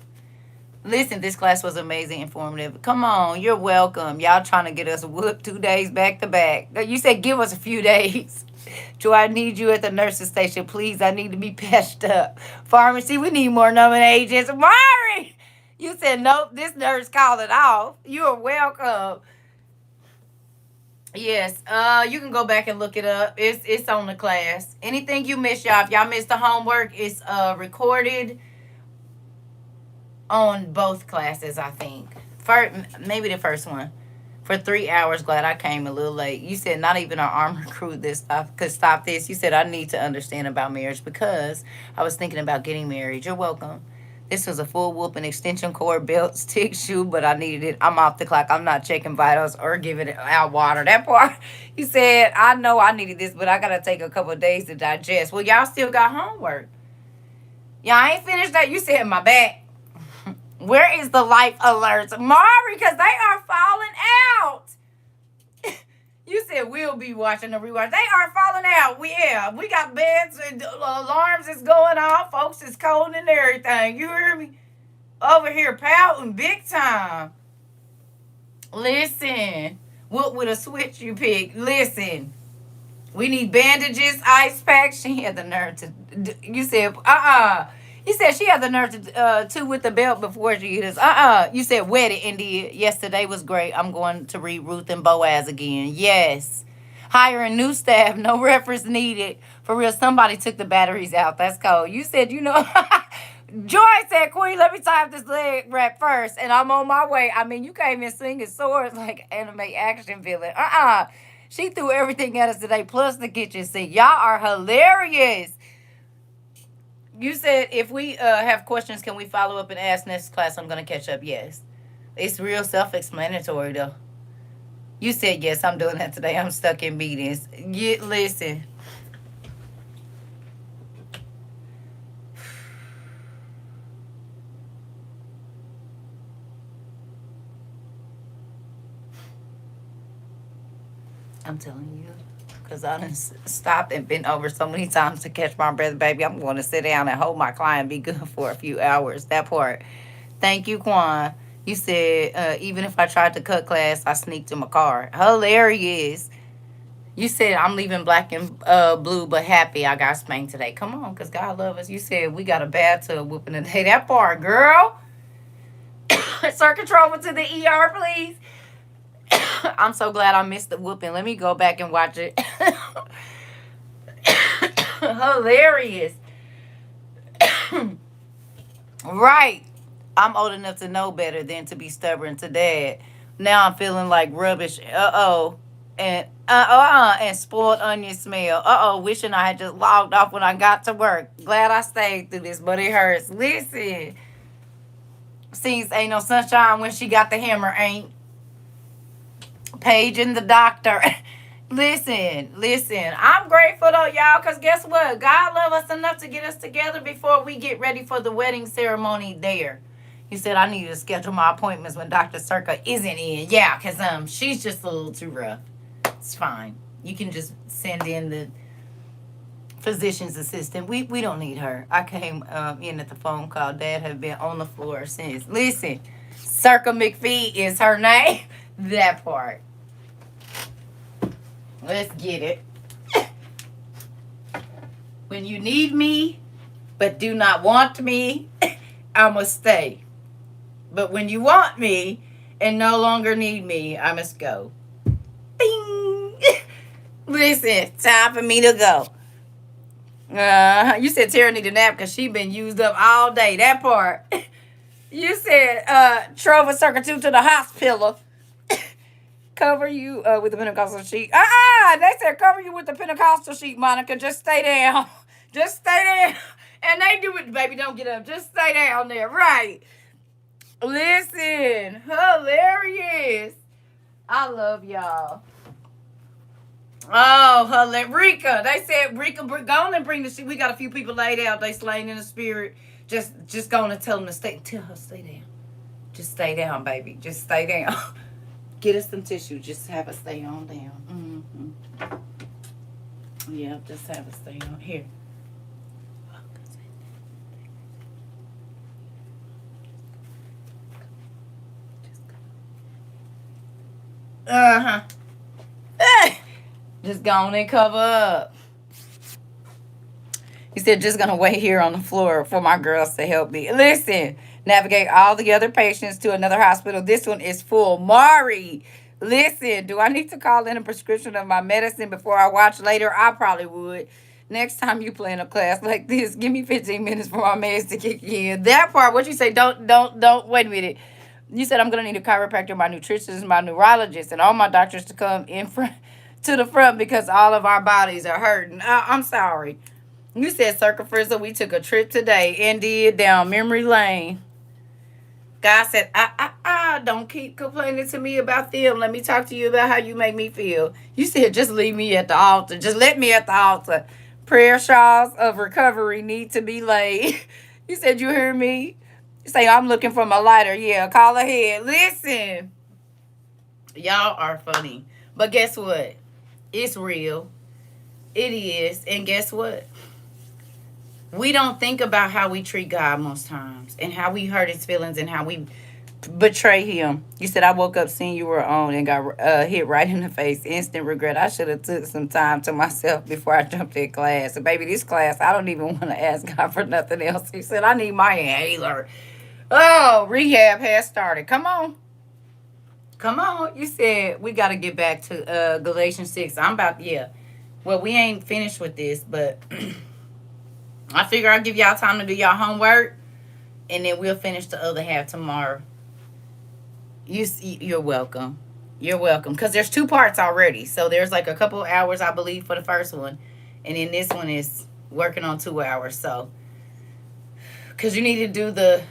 Listen, this class was amazing, informative. Come on, you're welcome. Y'all trying to get us whooped 2 days back to back. You said give us a few days. Do I need you at the nurse's station? Please, I need to be patched up. Pharmacy, we need more numbing agents. Mari! You said nope, this nurse called it off. You are welcome. Yes, you can go back and look it up. It's on the class. Anything you missed, y'all. If y'all missed the homework, it's recorded on both classes, I think. First, maybe the first one. For 3 hours, glad I came a little late. You said not even our armor crew could stop this. You said I need to understand about marriage because I was thinking about getting married. You're welcome. This was a full whoop and extension cord belt, stick shoe, but I needed it. I'm off the clock. I'm not checking vitals or giving it out water. That part, you said, I know I needed this, but I got to take a couple of days to digest. Well, y'all still got homework. Y'all ain't finished that. You said my back. Where is the life alerts? Mari, because they are falling out. You said we'll be watching the rewatch. They are falling out. We got beds and alarms is going off. Folks is cold and everything. You hear me? Over here pouting big time. Listen. What with a switch you pick? Listen. We need bandages, ice packs. She had the nerve to. You said, You said she had the nerve to with the belt before she hit us. You said wet it, India. Yesterday was great. I'm going to read Ruth and Boaz again. Yes. Hiring new staff. No reference needed. For real, somebody took the batteries out. That's cold. You said, Joy said, Queen, let me tie up this leg wrap first. And I'm on my way. I mean, you came in swinging swords like anime action villain. She threw everything at us today, plus the kitchen sink. Y'all are hilarious. You said if we have questions, can we follow up and ask next class? I'm going to catch up. Yes. It's real self-explanatory, though. You said, yes, I'm doing that today. I'm stuck in meetings. Listen. I'm telling you. Because I done stopped and been over so many times to catch my breath, baby. I'm going to sit down and hold my client, be good for a few hours. That part. Thank you, Quan. You said, even if I tried to cut class, I sneaked in my car. Hilarious. You said, I'm leaving black and blue, but happy I got spanked today. Come on, because God love us. You said, we got a bathtub whooping today. That part, girl. CERCA TROVA to the ER, please. I'm so glad I missed the whooping. Let me go back and watch it. Hilarious. Right. I'm old enough to know better than to be stubborn to dad. Now I'm feeling like rubbish. And and spoiled onion smell. Wishing I had just logged off when I got to work. Glad I stayed through this, but it hurts. Listen. Seems ain't no sunshine when she got the hammer, ain't. Paige and the doctor. Listen. I'm grateful though, y'all, because guess what? God love us enough to get us together before we get ready for the wedding ceremony there. He said I need to schedule my appointments when Dr. CERCA isn't in. Yeah, because she's just a little too rough. It's fine. You can just send in the physician's assistant. We don't need her. I came in at the phone call. Dad had been on the floor since. Listen, CERCA McPhee is her name. That part. Let's get it. When you need me, but do not want me, I must stay. But when you want me and no longer need me, I must go. Bing! Listen, time for me to go. You said Tara need a nap because she been used up all day. That part. You said Trova CERCA 2 to the hospital. Cover you with the Pentecostal sheet. They said cover you with the Pentecostal sheet, Monica. Just stay down. Just stay down. And they do it, baby. Don't get up. Just stay down there. Right. Listen. Hilarious. I love y'all. Oh, hilarious. Rika. They said, Rika, go on and bring the sheet. We got a few people laid out. They slain in the spirit. Just go on and tell them to stay. Tell her stay down. Just stay down, baby. Just stay down. Get us some tissue. Just have us stay on down. Yeah, just have us stay on. Here. Just go on and cover up. He said, just going to wait here on the floor for my girls to help me. Listen, navigate all the other patients to another hospital. This one is full. Mari, listen, do I need to call in a prescription of my medicine before I watch later? I probably would. Next time you plan a class like this, give me 15 minutes for my meds to kick in. That part, what you say, don't, wait a minute. You said I'm going to need a chiropractor, my nutritionist, my neurologist, and all my doctors to come in front to the front because all of our bodies are hurting. I'm sorry. You said CERCA Frizzle. We took a trip today and did down memory lane. God said, don't keep complaining to me about them. Let me talk to you about how you make me feel. You said, just leave me at the altar. Just let me at the altar. Prayer shawls of recovery need to be laid. You said, you hear me? You say, I'm looking for my lighter. Yeah, call ahead. Listen. Y'all are funny. But guess what? It's real. It is. And guess what? We don't think about how we treat God most times and how we hurt his feelings and how we betray him. You said, I woke up seeing you were on and got hit right in the face. Instant regret. I should have took some time to myself before I jumped in class. And baby, this class, I don't even want to ask God for nothing else. He said, I need my inhaler. Oh, rehab has started. Come on. Come on. You said we got to get back to Galatians 6. I'm about, yeah. Well, we ain't finished with this, but I figure I'll give y'all time to do y'all homework, and then we'll finish the other half tomorrow. You're welcome. You're welcome. Because there's 2 parts already. So there's like a couple hours, I believe, for the first one. And then this one is working on 2 hours. So, because you need to do the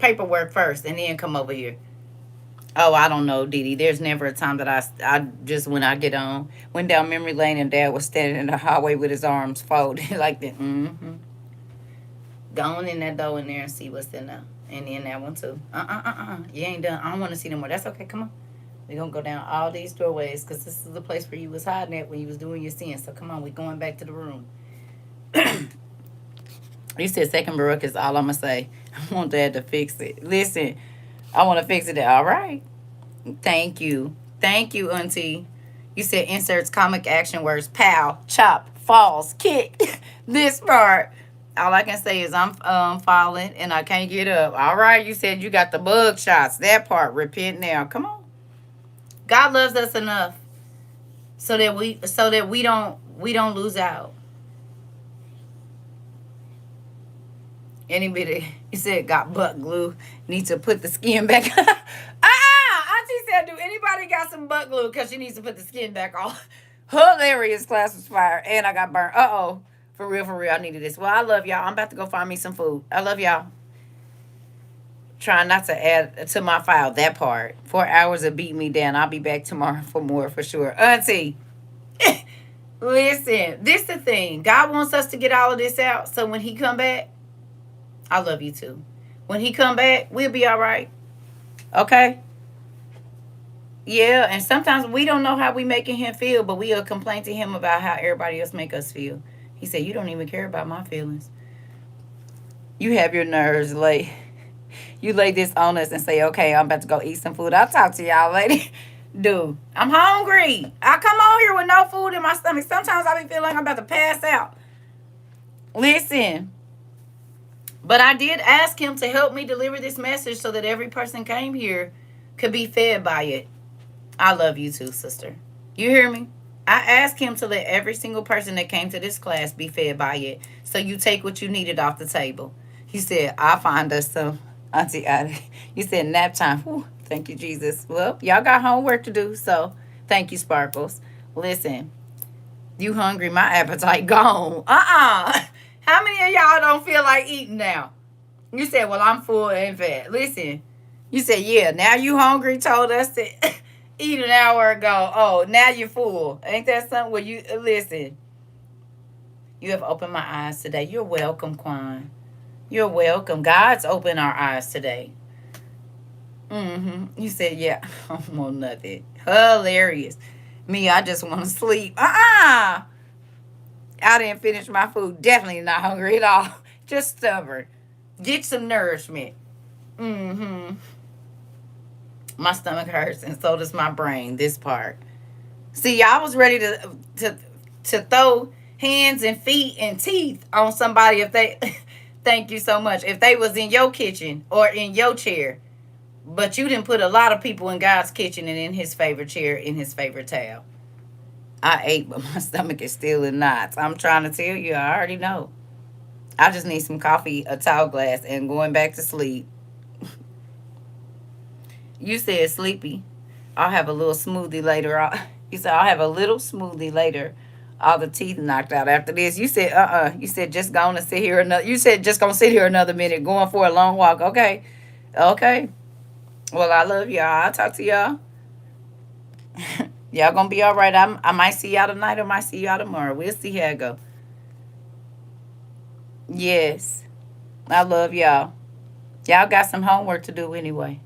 paperwork first and then come over here. Oh, I don't know, Didi. There's never a time that I just when I get on went down memory lane and Dad was standing in the hallway with his arms folded like that. Mm-hmm. Go on in that door in there and see what's in there, and in that one too. You ain't done. I don't want to see no more. That's okay. Come on. We gonna go down all these doorways because this is the place where you was hiding at when you was doing your sin. So come on, we going back to the room. You said second Baruch is all I'm gonna say. I want Dad to fix it. Listen, I want to fix it. All right. Thank you, Auntie. You said inserts comic action words: pow, chop, falls, kick. This part. All I can say is I'm falling and I can't get up. All right, you said you got the bug shots. That part. Repent now. Come on. God loves us enough so that we don't lose out. Anybody, you said got butt glue. Need to put the skin back. Auntie said, do anybody got some butt glue? Because she needs to put the skin back on. Hilarious, class was fire. And I got burnt. Uh-oh. For real, I needed this. Well, I love y'all. I'm about to go find me some food. I love y'all. Trying not to add to my file that part. 4 hours of beat me down. I'll be back tomorrow for more for sure. Auntie, listen, this the thing. God wants us to get all of this out. So when he come back, I love you too. When he come back, we'll be all right. Okay? Yeah, and sometimes we don't know how we making him feel, but we'll complain to him about how everybody else make us feel. He said, you don't even care about my feelings. You have your nerves late. You lay this on us and say, okay, I'm about to go eat some food. I'll talk to y'all later. Dude, I'm hungry. I come on here with no food in my stomach. Sometimes I be feeling like I'm about to pass out. Listen, but I did ask him to help me deliver this message so that every person came here could be fed by it. I love you too, sister. You hear me? I asked him to let every single person that came to this class be fed by it. So you take what you needed off the table. He said, I'll find us some. Auntie Addie. You said nap time. Whew, thank you, Jesus. Well, y'all got homework to do, so thank you, Sparkles. Listen, you hungry? My appetite gone. How many of y'all don't feel like eating now? You said, well, I'm full and fat. Listen, you said, yeah, now you hungry, told us to eat an hour ago. Oh, now you're full. Ain't that something where you, listen, you have opened my eyes today. You're welcome, Quan. You're welcome. God's opened our eyes today. You said, yeah, I don't want nothing. Hilarious. Me, I just want to sleep. I didn't finish my food. Definitely not hungry at all. Just stubborn. Get some nourishment. My stomach hurts, and so does my brain. This part. See, y'all was ready to throw hands and feet and teeth on somebody if they. Thank you so much. If they was in your kitchen or in your chair, but you didn't put a lot of people in God's kitchen and in his favorite chair, in his favorite towel. I ate, but my stomach is still in knots. I'm trying to tell you, I already know. I just need some coffee, a towel glass, and going back to sleep. You said sleepy. I'll have a little smoothie later on. You said I'll have a little smoothie later. All the teeth knocked out after this. You said, You said just gonna sit here another. You said just gonna sit here another minute, going for a long walk. Okay, okay. Well, I love y'all. I'll talk to y'all. Y'all gonna be all right. I might see y'all tonight or might see y'all tomorrow. We'll see how it go. Yes, I love y'all. Y'all got some homework to do anyway.